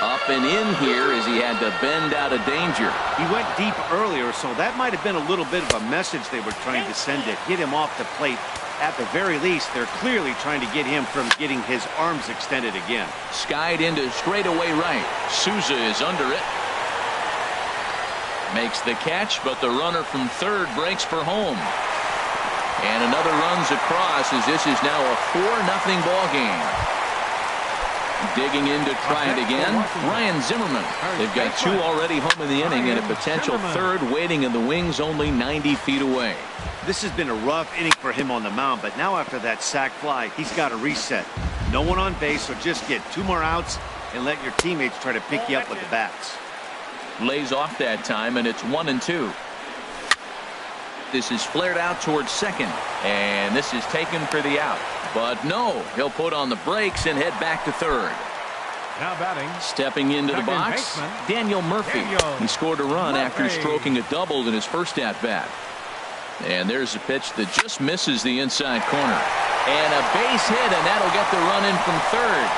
Up and in here as he had to bend out of danger. He went deep earlier, so that might have been a little bit of a message they were trying to send to get him off the plate. At the very least, they're clearly trying to get him from getting his arms extended again. Skied into straightaway right. Souza is under it. Makes the catch, but the runner from third breaks for home. And another runs across as this is now a 4-0 ball game. Digging in to try it again, Ryan Zimmerman. They've got 2 already home in the inning and a potential third waiting in the wings only 90 feet away. This has been a rough inning for him on the mound, but now after that sac fly, he's got to reset. No one on base, so just get 2 more outs and let your teammates try to pick you up with the bats. Lays off that time, and it's 1-2. This is flared out towards second, and this is taken for the out. But no, he'll put on the brakes and head back to third. Now batting. Stepping into the box, baseman, Daniel Murphy. He scored a run after stroking a double in his first at-bat. And there's a pitch that just misses the inside corner. And a base hit, and that'll get the run in from third.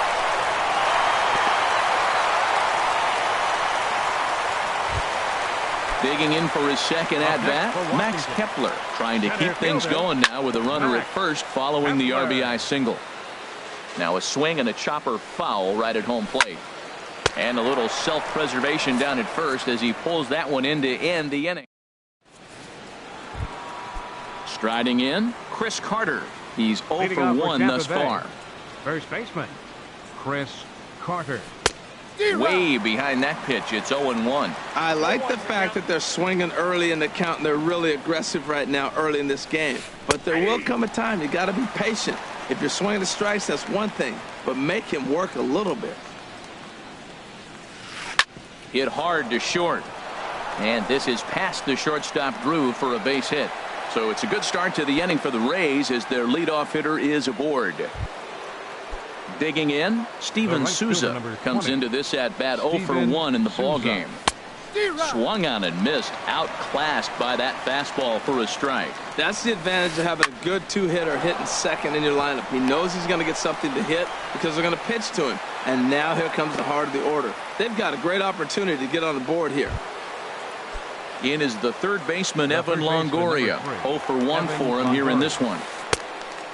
Digging in for his second at-bat, Max Kepler trying to keep things going now with a runner at first following the RBI single. Now a swing and a chopper foul right at home plate. And a little self-preservation down at first as he pulls that one in to end the inning. Striding in, Chris Carter. He's 0 for 1 thus far. First baseman, Chris Carter. Way behind that pitch. It's 0-1. I like the fact that they're swinging early in the count, and they're really aggressive right now early in this game. But there will come a time you got to be patient. If you're swinging the strikes, that's one thing, but make him work a little bit. Hit hard to short. And this is past the shortstop Drew for a base hit. So it's a good start to the inning for the Rays as their leadoff hitter is aboard. Digging in, Steven Souza comes into this at-bat 0 for 1 in the ball game. Swung on and missed, outclassed by that fastball for a strike. That's the advantage of having a good 2-hitter hitting second in your lineup. He knows he's going to get something to hit because they're going to pitch to him. And now here comes the heart of the order. They've got a great opportunity to get on the board here. In is the third baseman, Evan Longoria. 0 for 1 for him here in this one.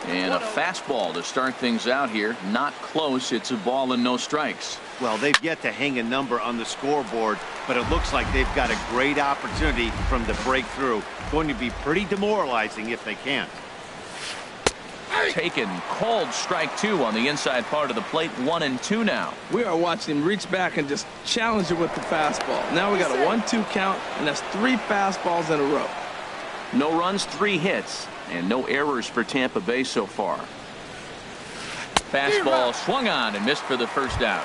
And a fastball to start things out here. Not close. It's a ball and no strikes. Well, they've yet to hang a number on the scoreboard, but it looks like they've got a great opportunity from the breakthrough. Going to be pretty demoralizing if they can. Taken, called strike 2 on the inside part of the plate. 1-2 now. We are watching him reach back and just challenge it with the fastball. Now we got a 1-2 count, and that's 3 fastballs in a row. No runs, 3 hits, and no errors for Tampa Bay so far. Fastball swung on and missed for the first out.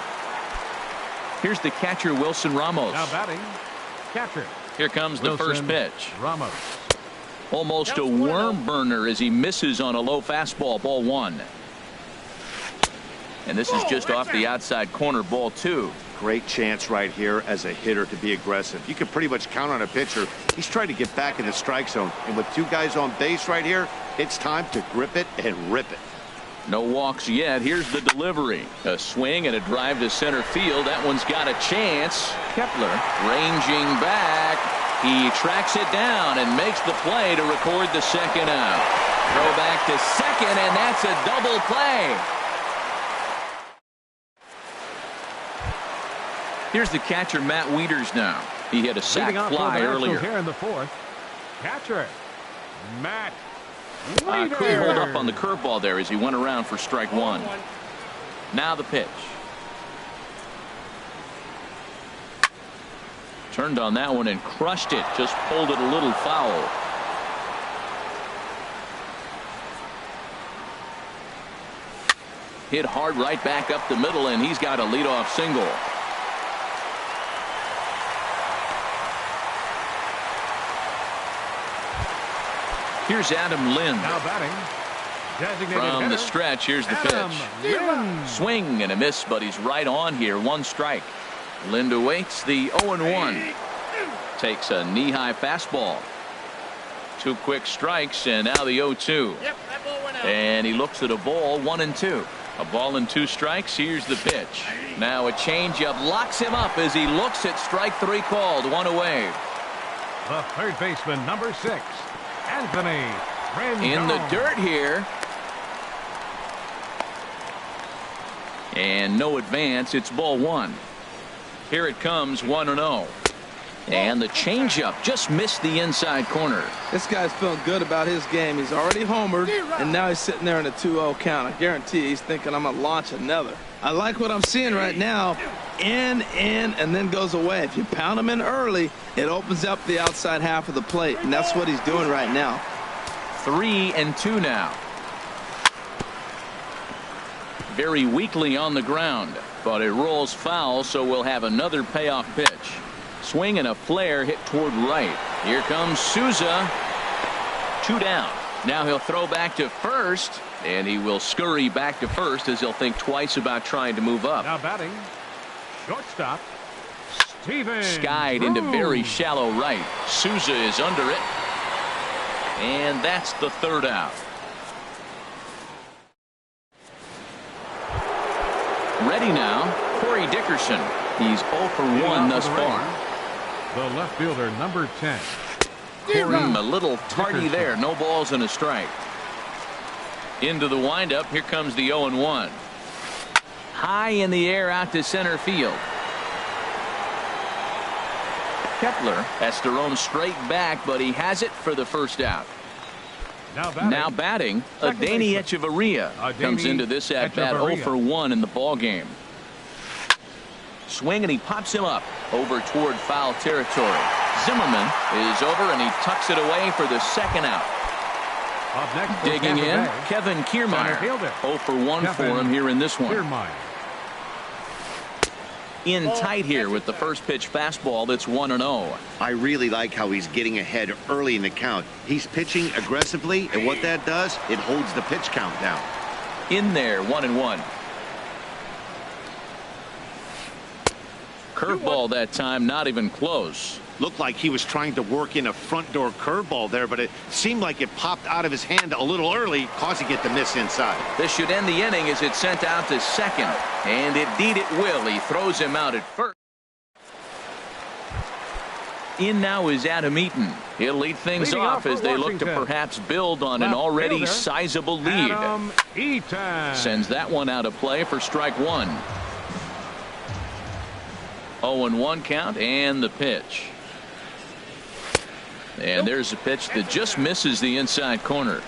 Here's the catcher, Wilson Ramos. Now batting, catcher. Here comes the first pitch. Ramos. Almost a worm burner as he misses on a low fastball, ball 1. And this is just off the outside corner, ball 2. Great chance right here as a hitter to be aggressive. You can pretty much count on a pitcher. He's trying to get back in the strike zone. And with two guys on base right here, it's time to grip it and rip it. No walks yet. Here's the delivery. A swing and a drive to center field. That one's got a chance. Kepler ranging back. He tracks it down and makes the play to record the second out. Throw back to second, and that's a double play. Here's the catcher, Matt Wieters now. He had a sac fly earlier. Here in the fourth. Catcher, Matt Couldn't hold up on the curveball there as he went around for strike one. Now the pitch. Turned on that one and crushed it. Just pulled it a little foul. Hit hard right back up the middle, and he's got a leadoff single. Here's Adam Lind. Now batting. From the stretch, here's the pitch. Swing and a miss, but he's right on here. One strike. Lind awaits the 0-1. Takes a knee-high fastball. Two quick strikes, and now the 0-2. And he looks at a ball, 1-2. A ball and two strikes. Here's the pitch. Now a changeup locks him up as he looks at strike three called. One away. The third baseman, number 6, Anthony Rendon. In the dirt here. And no advance. It's ball one. Here it comes, 1-0. And the changeup just missed the inside corner. This guy's feeling good about his game. He's already homered, and now he's sitting there in a 2-0 count. I guarantee he's thinking, I'm going to launch another. I like what I'm seeing right now. In, and then goes away. If you pound him in early, it opens up the outside half of the plate, and that's what he's doing right now. 3-2 now. Very weakly on the ground, but it rolls foul, so we'll have another payoff pitch. Swing and a flare hit toward right. Here comes Souza. 2 down. Now he'll throw back to first, and he will scurry back to first as he'll think twice about trying to move up. Now batting, shortstop, Steven. Skied into very shallow right. Souza is under it. And that's the third out. Ready now, Corey Dickerson. He's 0 for 1 thus far. The left fielder, number 10. A little tardy there. No balls and a strike. Into the windup. Here comes the 0-1. High in the air out to center field. Kepler has to roam straight back, but he has it for the first out. Now batting, Adeiny Echeverria comes into this at bat 0 for 1 in the ball game. Swing, and he pops him up over toward foul territory. Zimmerman is over, and he tucks it away for the second out. Digging in, Kevin Kiermaier. 0 for 1 for him here in this one. In tight here with the first pitch fastball. That's 1-0. I really like how he's getting ahead early in the count. He's pitching aggressively, and what that does, it holds the pitch count down. In there, 1-1. Curveball that time, not even close. Looked like he was trying to work in a front door curveball there, but it seemed like it popped out of his hand a little early, causing it to miss inside. This should end the inning as it's sent out to second, and indeed it will. He throws him out at first. In now is Adam Eaton. He'll lead things off as they look to perhaps build on an already sizable lead. Adam Eaton sends that one out of play for strike one. 0-1 count, and the pitch. And there's a pitch that just misses the inside corner.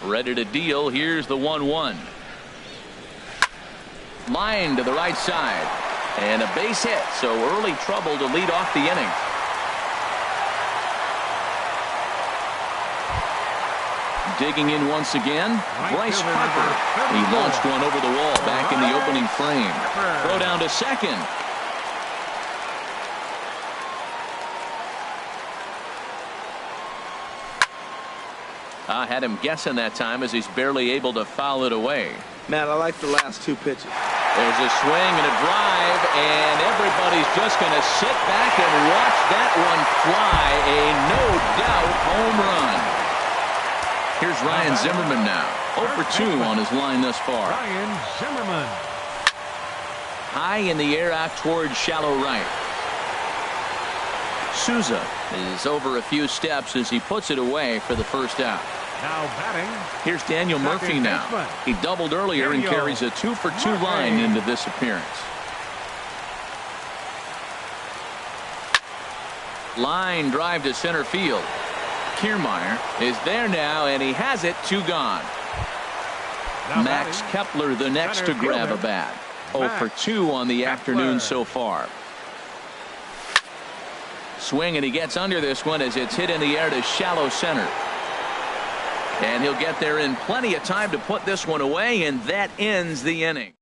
Ready to deal. Here's the 1-1. Line to the right side. And a base hit. So early trouble to lead off the inning. Digging in once again, Bryce Harper. He launched one over the wall back in the opening frame. Throw down to second. I had him guessing that time as he's barely able to foul it away. Matt, I like the last two pitches. There's a swing and a drive, and everybody's just going to sit back and watch that one fly. A no-doubt home run. Here's Ryan Zimmerman now. 0 for 2 on his line thus far. Ryan Zimmerman. High in the air out towards shallow right. Souza is over a few steps as he puts it away for the first out. Now batting. Here's Daniel Murphy now. He doubled earlier and carries a 2 for 2 line into this appearance. Line drive to center field. Kiermaier is there now, and he has it. 2 gone. Max Kepler the next to grab a bat. 0 for 2 on the afternoon so far. Swing, and he gets under this one as it's hit in the air to shallow center. And he'll get there in plenty of time to put this one away, and that ends the inning.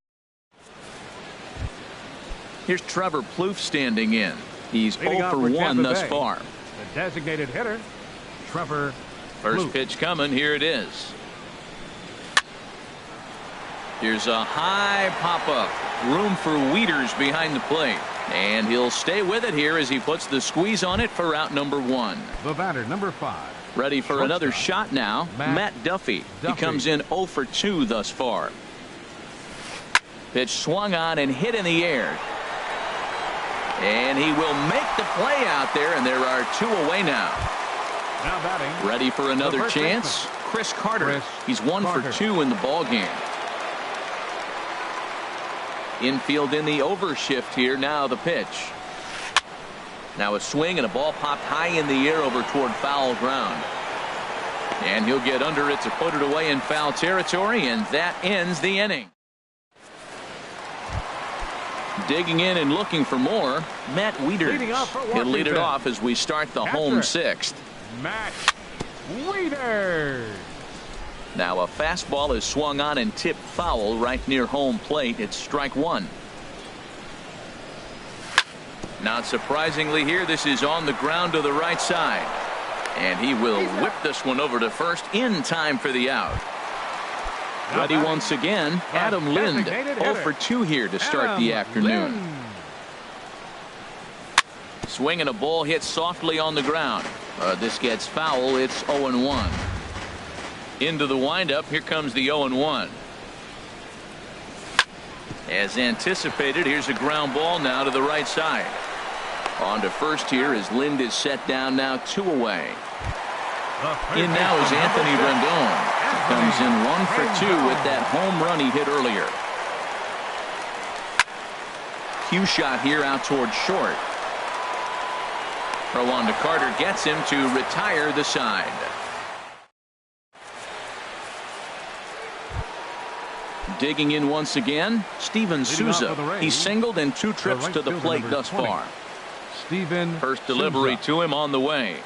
Here's Trevor Plouffe standing in. He's 0 for 1 thus far. The designated hitter, Trevor First Plouffe. pitch coming. Here it is. Here's a high pop-up. Room for Wieters behind the plate. And he'll stay with it here as he puts the squeeze on it for out number 1. The batter, number 5. Ready for another shot now. Matt Duffy. He comes in 0 for 2 thus far. Pitch swung on and hit in the air. And he will make the play out there, and there are 2 away now. Now batting. Ready for another chance. Chris Carter. He's 1 for 2 in the ball game. Infield in the overshift here. Now the pitch. Now a swing and a ball popped high in the air over toward foul ground. And he'll get under it to put it away in foul territory, and that ends the inning. Digging in and looking for more, Matt Wieters. He'll lead it off as we start the home 6th. Matt Wieters. Now a fastball is swung on and tipped foul right near home plate. It's strike 1. Not surprisingly here, this is on the ground to the right side. And he will whip this one over to first in time for the out. Ready once again, Adam Lind. 0 for 2 here to start the afternoon. Swing and a ball hit softly on the ground. This gets foul. It's 0-1. Into the windup. Here comes the 0-1. As anticipated, here's a ground ball now to the right side. On to first here as Lind is set down now, 2 away. In now is Anthony Rendon. Comes in 1 for 2 with that home run he hit earlier. Cue shot here out towards short. Throw on to Carter gets him to retire the side. Digging in once again, Steven Souza. He's singled in 2 trips to the plate thus far. First delivery to him on the way.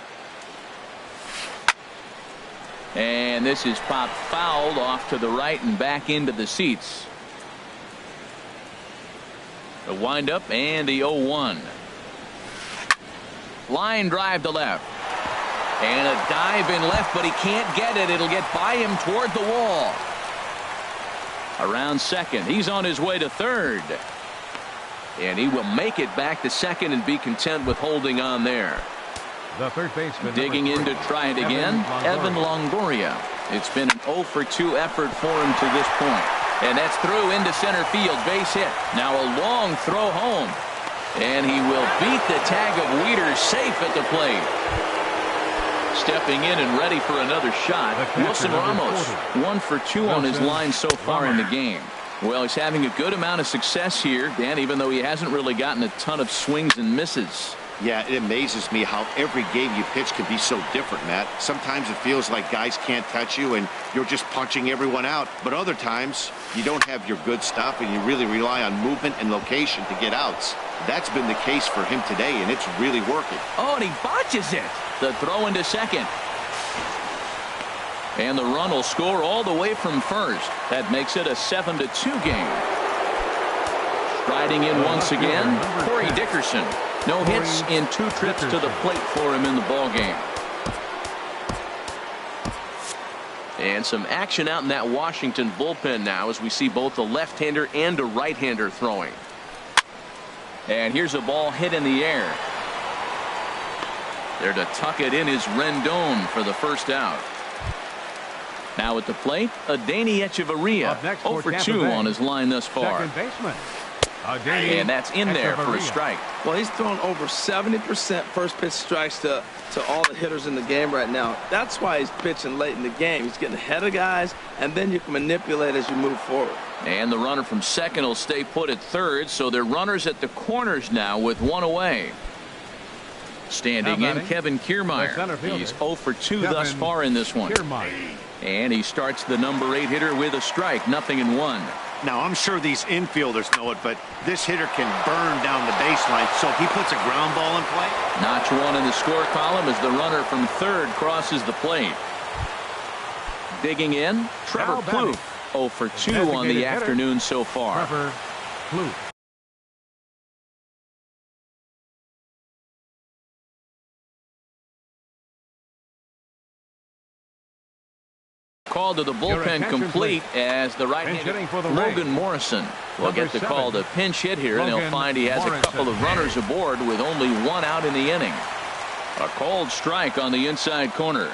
And this is popped fouled off to the right and back into the seats. The windup and the 0-1. Line drive to left. And a dive in left, but he can't get it. It'll get by him toward the wall. Around second. He's on his way to third. And he will make it back to second and be content with holding on there. The third baseman. Digging in to try it again, Evan Longoria. It's been an 0 for 2 effort for him to this point. And that's through into center field. Base hit. Now a long throw home. And he will beat the tag of Wieters safe at the plate. Stepping in and ready for another shot, Wilson Ramos. 1 for 2 on his line so far in the game. Well, he's having a good amount of success here, Dan, even though he hasn't really gotten a ton of swings and misses. Yeah, it amazes me how every game you pitch can be so different, Matt. Sometimes it feels like guys can't touch you and you're just punching everyone out. But other times you don't have your good stuff and you really rely on movement and location to get outs. That's been the case for him today, and it's really working. Oh, and he botches it. The throw into second. And the run will score all the way from first. That makes it a 7-2 game. Striding in once again, Corey Dickerson. No hits in 2 trips to the plate for him in the ball game. And some action out in that Washington bullpen now as we see both a left-hander and a right-hander throwing. And here's a ball hit in the air. There to tuck it in is Rendon for the first out. Now at the plate, Adeiny Echeverria, 0 for 2 on his line thus far. Second baseman. And that's in there for a strike. Well, he's thrown over 70% first pitch strikes to all the hitters in the game right now. That's why he's pitching late in the game. He's getting ahead of guys, and then you can manipulate as you move forward. And the runner from second will stay put at third, so they're runners at the corners now with one away. Standing in, Kevin Kiermaier. He's 0 for 2 thus far in this one. And he starts the number 8 hitter with a strike, 0-1. Now, I'm sure these infielders know it, but this hitter can burn down the baseline. So if he puts a ground ball in play. Notch 1 in the score column as the runner from third crosses the plate. Digging in, Trevor Plouffe, 0 for 2 on the afternoon so far. Trevor Plouffe. Call to the bullpen complete as the right-hander Logan Morrison will get the call to pinch hit here, and he'll find he has a couple of runners aboard with only 1 out in the inning. A cold strike on the inside corner.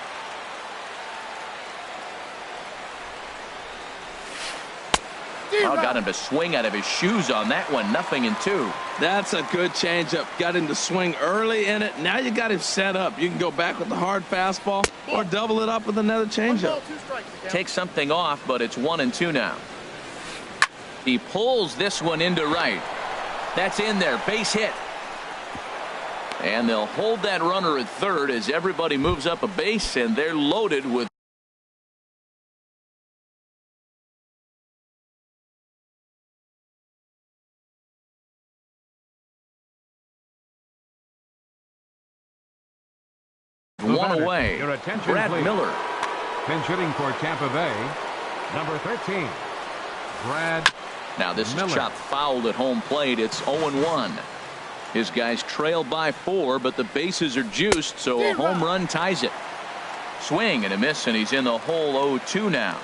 Got him to swing out of his shoes on that one. 0-2. That's a good changeup. Got him to swing early in it. Now you got him set up. You can go back with the hard fastball or double it up with another changeup. Take something off, but it's 1-2 now. He pulls this one into right. That's in there. Base hit. And they'll hold that runner at third as everybody moves up a base, and they're loaded with one away. Your attention, Brad please. Miller. Pinch hitting for Tampa Bay, number 13, Brad Now this Miller. is chopped fouled at home plate. It's 0-1. His guys trail by 4, but the bases are juiced, so a home run ties it. Swing and a miss, and he's in the hole. 0-2 now.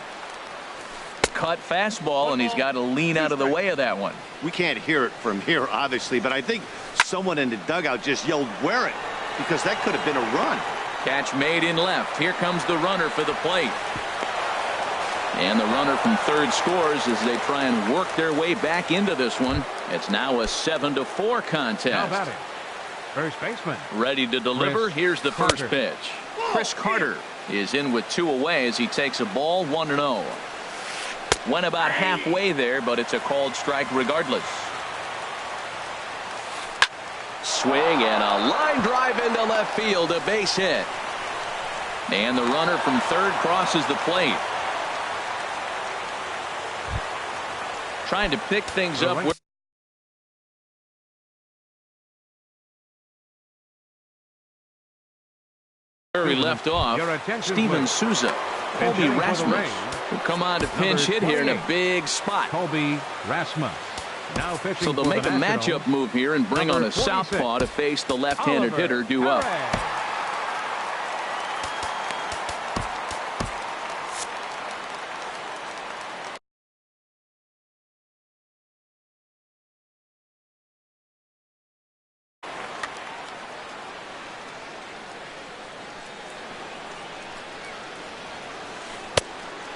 Cut fastball, and he's got to lean out of the way of that one. We can't hear it from here, obviously, but I think someone in the dugout just yelled, "Wear it," because that could have been a run. Catch made in left. Here comes the runner for the plate. And the runner from third scores as they try and work their way back into this one. It's now a 7-4 contest. How about it? First baseman. Ready to deliver. Here's the first pitch. Chris Carter is in with 2 away as he takes a ball. 1-0. Went about halfway there, but it's a called strike regardless. Swing and a line drive into left field, a base hit. And the runner from third crosses the plate. Trying to pick things up where he left off. Steven Souza, Colby Rasmus, who come on to pinch hit here in a big spot. Colby Rasmus. Now pitching So they'll make a matchup move here and bring on a southpaw to face the left-handed hitter due up.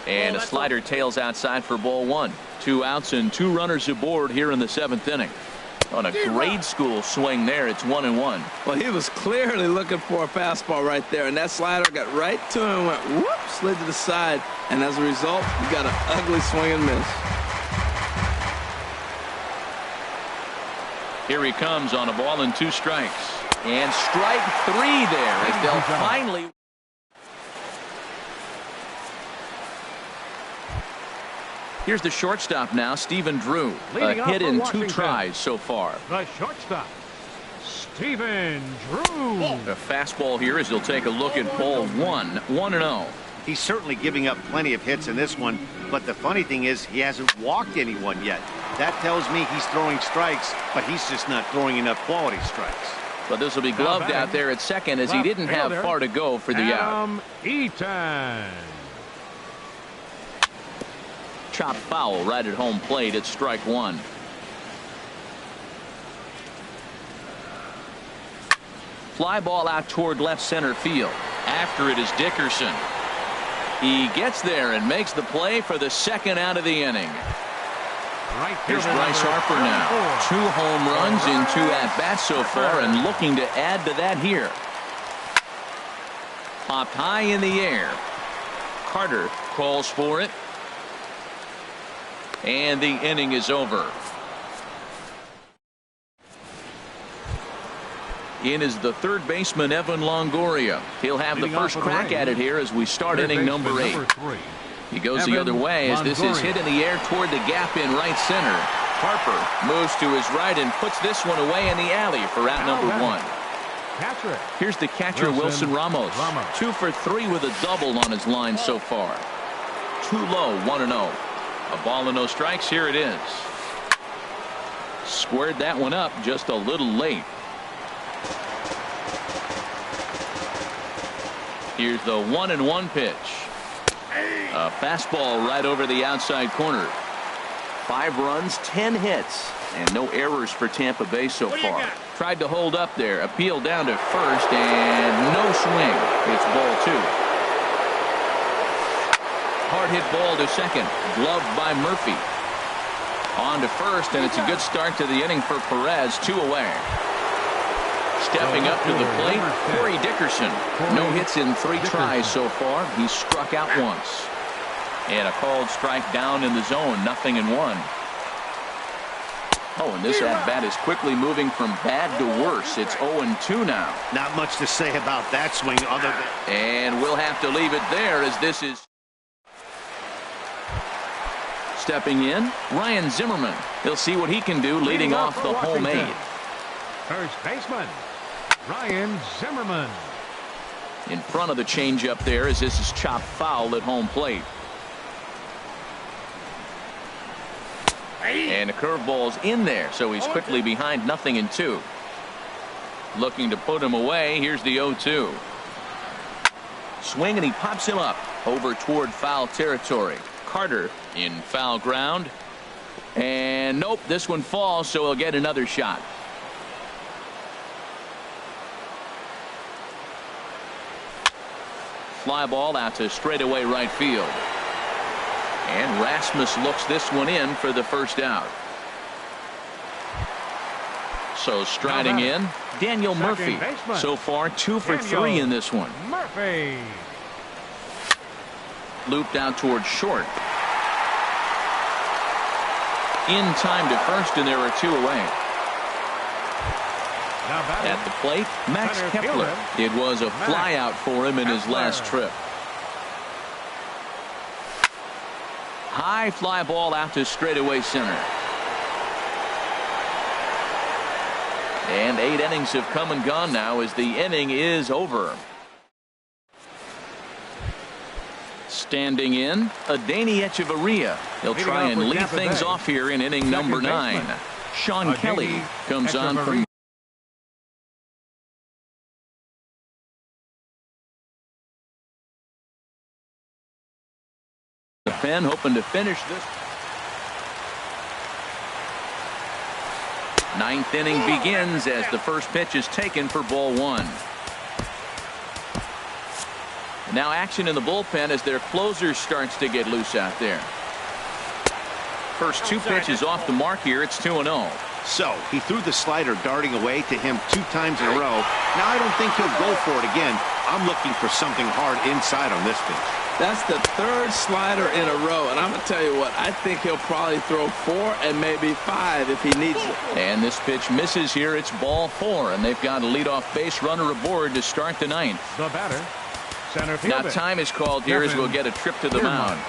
And a slider tails outside for ball 1. 2 outs and 2 runners aboard here in the 7th inning. On a grade school swing there, it's 1-1. Well, he was clearly looking for a fastball right there, and that slider got right to him and went whoop, slid to the side, and as a result, you got an ugly swing and miss. Here he comes on a ball and 2 strikes. And strike 3 there as they'll finally. Here's the shortstop now, Stephen Drew. A hit in 2 tries so far. The shortstop, Stephen Drew. A fastball here as he'll take a look at ball 1. 1-0. He's certainly giving up plenty of hits in this one, but the funny thing is he hasn't walked anyone yet. That tells me he's throwing strikes, but he's just not throwing enough quality strikes. But this will be gloved out there at second as he didn't have far to go for the out. Eaton. chopped foul right at home plate. It's strike one. Fly ball out toward left center field. After it is Dickerson. He gets there and makes the play for the second out of the inning. Here's Bryce Harper now. 2 home runs in 2 at-bats so far and looking to add to that here. Popped high in the air. Carter calls for it. And the inning is over. In is the third baseman, Evan Longoria. He'll have the first crack at it here as we start inning number 8. He goes the other way as this is hit in the air toward the gap in right center. Harper moves to his right and puts this one away in the alley for out number 1. Here's the catcher, Wilson Ramos. 2 for 3 with a double on his line so far. Too low, 1-0. A ball and no strikes. Here it is. Squared that one up just a little late. Here's the 1-1 pitch. A fastball right over the outside corner. 5 runs, 10 hits, and no errors for Tampa Bay so far. Tried to hold up there. Appeal down to first, and no swing. It's ball 2. Hard hit ball to second. Gloved by Murphy. On to first, and it's a good start to the inning for Perez. 2 away. Stepping up to the plate, Corey Dickerson. No hits in 3 tries so far. He's struck out once. And a called strike down in the zone. 0-1. Oh, and this at-bat is quickly moving from bad to worse. It's 0-2 now. Not much to say about that swing other than... And we'll have to leave it there as this is... Stepping in, Ryan Zimmerman. He'll see what he can do leading off the home 8. First baseman, Ryan Zimmerman. In front of the changeup there as this is chopped foul at home plate. And the curveball's in there, so he's quickly behind 0-2. Looking to put him away. Here's the 0-2. Swing and he pops him up over toward foul territory. Carter in foul ground. And nope, this one falls, so he'll get another shot. Fly ball out to straightaway right field. And Rasmus looks this one in for the first out. So striding in, Daniel Murphy. So far 2 for 3 in this one. Murphy. Looped out towards short. In time to first, and there are 2 away. At the plate, Max Kepler. It was a flyout for him in his last trip. High fly ball out to straightaway center. And 8 innings have come and gone now as the inning is over. Standing in, Adeiny Echeverria. He'll try and lead things off here in inning number 9. Sean Kelly comes on from the pen, hoping to finish this. 9th inning begins as the first pitch is taken for ball 1. Now action in the bullpen as their closer starts to get loose out there. First 2 pitches off the mark here. It's 2-0. So he threw the slider darting away to him 2 times in a row. Now I don't think he'll go for it again. I'm looking for something hard inside on this pitch. That's the 3rd slider in a row, and I'm going to tell you what, I think he'll probably throw 4 and maybe 5 if he needs it. And this pitch misses here. It's ball 4, and they've got a leadoff base runner aboard to start the 9th. The batter, center now fielder. Time is called here as we'll get a trip to the mound.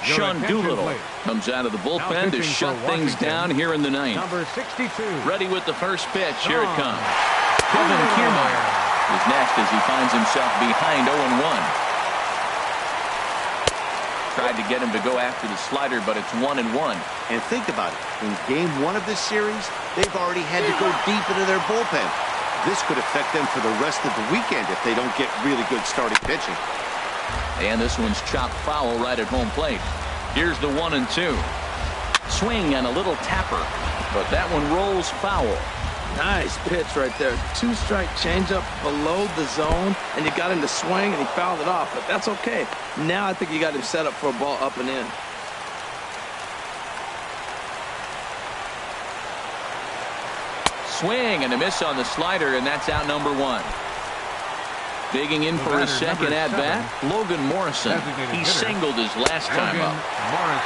Sean Doolittle comes out of the bullpen to shut things down here in the 9th. Number 62. Ready with the first pitch. Here it comes. Kevin Kiermaier is next as he finds himself behind 0-1. Tried to get him to go after the slider, but it's 1-1. And think about it. In game 1 of this series, they've already had to go deep into their bullpen. This could affect them for the rest of the weekend if they don't get really good starting pitching. And this one's chopped foul right at home plate. Here's the 1-2. Swing and a little tapper, but that one rolls foul. Nice pitch right there. 2-strike changeup below the zone, and you got him to swing, and he fouled it off, but that's okay. Now I think you got him set up for a ball up and in. Swing and a miss on the slider, and that's out number 1. Digging in for his second at-bat, Logan Morrison. He singled his last time up.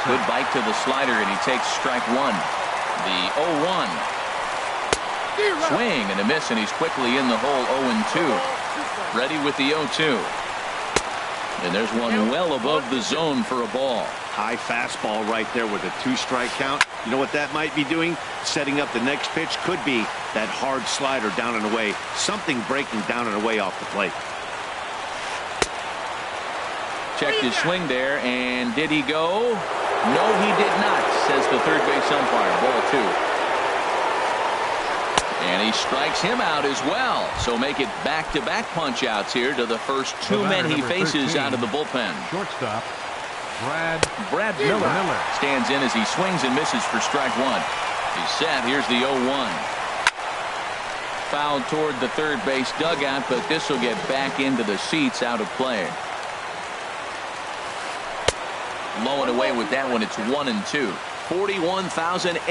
Good bite to the slider, and he takes strike 1. The 0-1. Swing and a miss, and he's quickly in the hole. 0-2. Ready with the 0-2. And there's one well above the zone for a ball. High fastball right there with a 2-strike count. You know what that might be doing? Setting up the next pitch. Could be that hard slider down and away. Something breaking down and away off the plate. Checked his swing there, and did he go? No, he did not, says the third base umpire. Ball 2. And he strikes him out as well. So make it back-to-back punch-outs here to the first 2 men he faces 13, out of the bullpen. Shortstop, Brad Miller stands in as he swings and misses for strike 1. He's set. Here's the 0-1. Fouled toward the third base dugout, but this will get back into the seats, out of play. Low and away with that one. It's 1-2. 41,888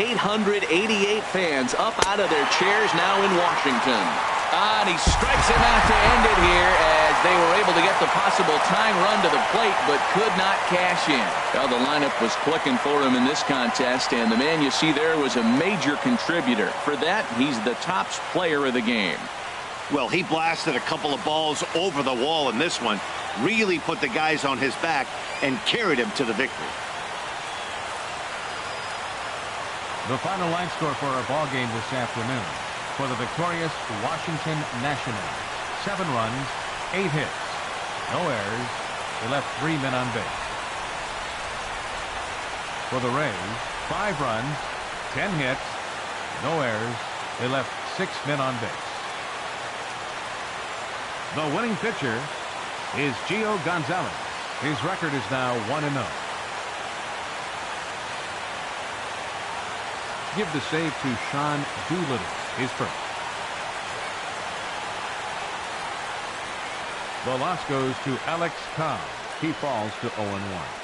fans up out of their chairs now in Washington. And he strikes him out to end it here as they were able to get the possible tying run to the plate, but could not cash in. Well, the lineup was clicking for him in this contest, and the man you see there was a major contributor. For that, he's the top player of the game. Well, he blasted a couple of balls over the wall in this one. Really put the guys on his back and carried him to the victory. The final line score for our ball game this afternoon. For the victorious Washington Nationals, 7 runs, 8 hits, no errors. They left 3 men on base. For the Rays, 5 runs, 10 hits, no errors. They left 6 men on base. The winning pitcher is Gio Gonzalez. His record is now 1-0. Give the save to Sean Doolittle, his first. The loss goes to Alex Cobb. He falls to 0-1.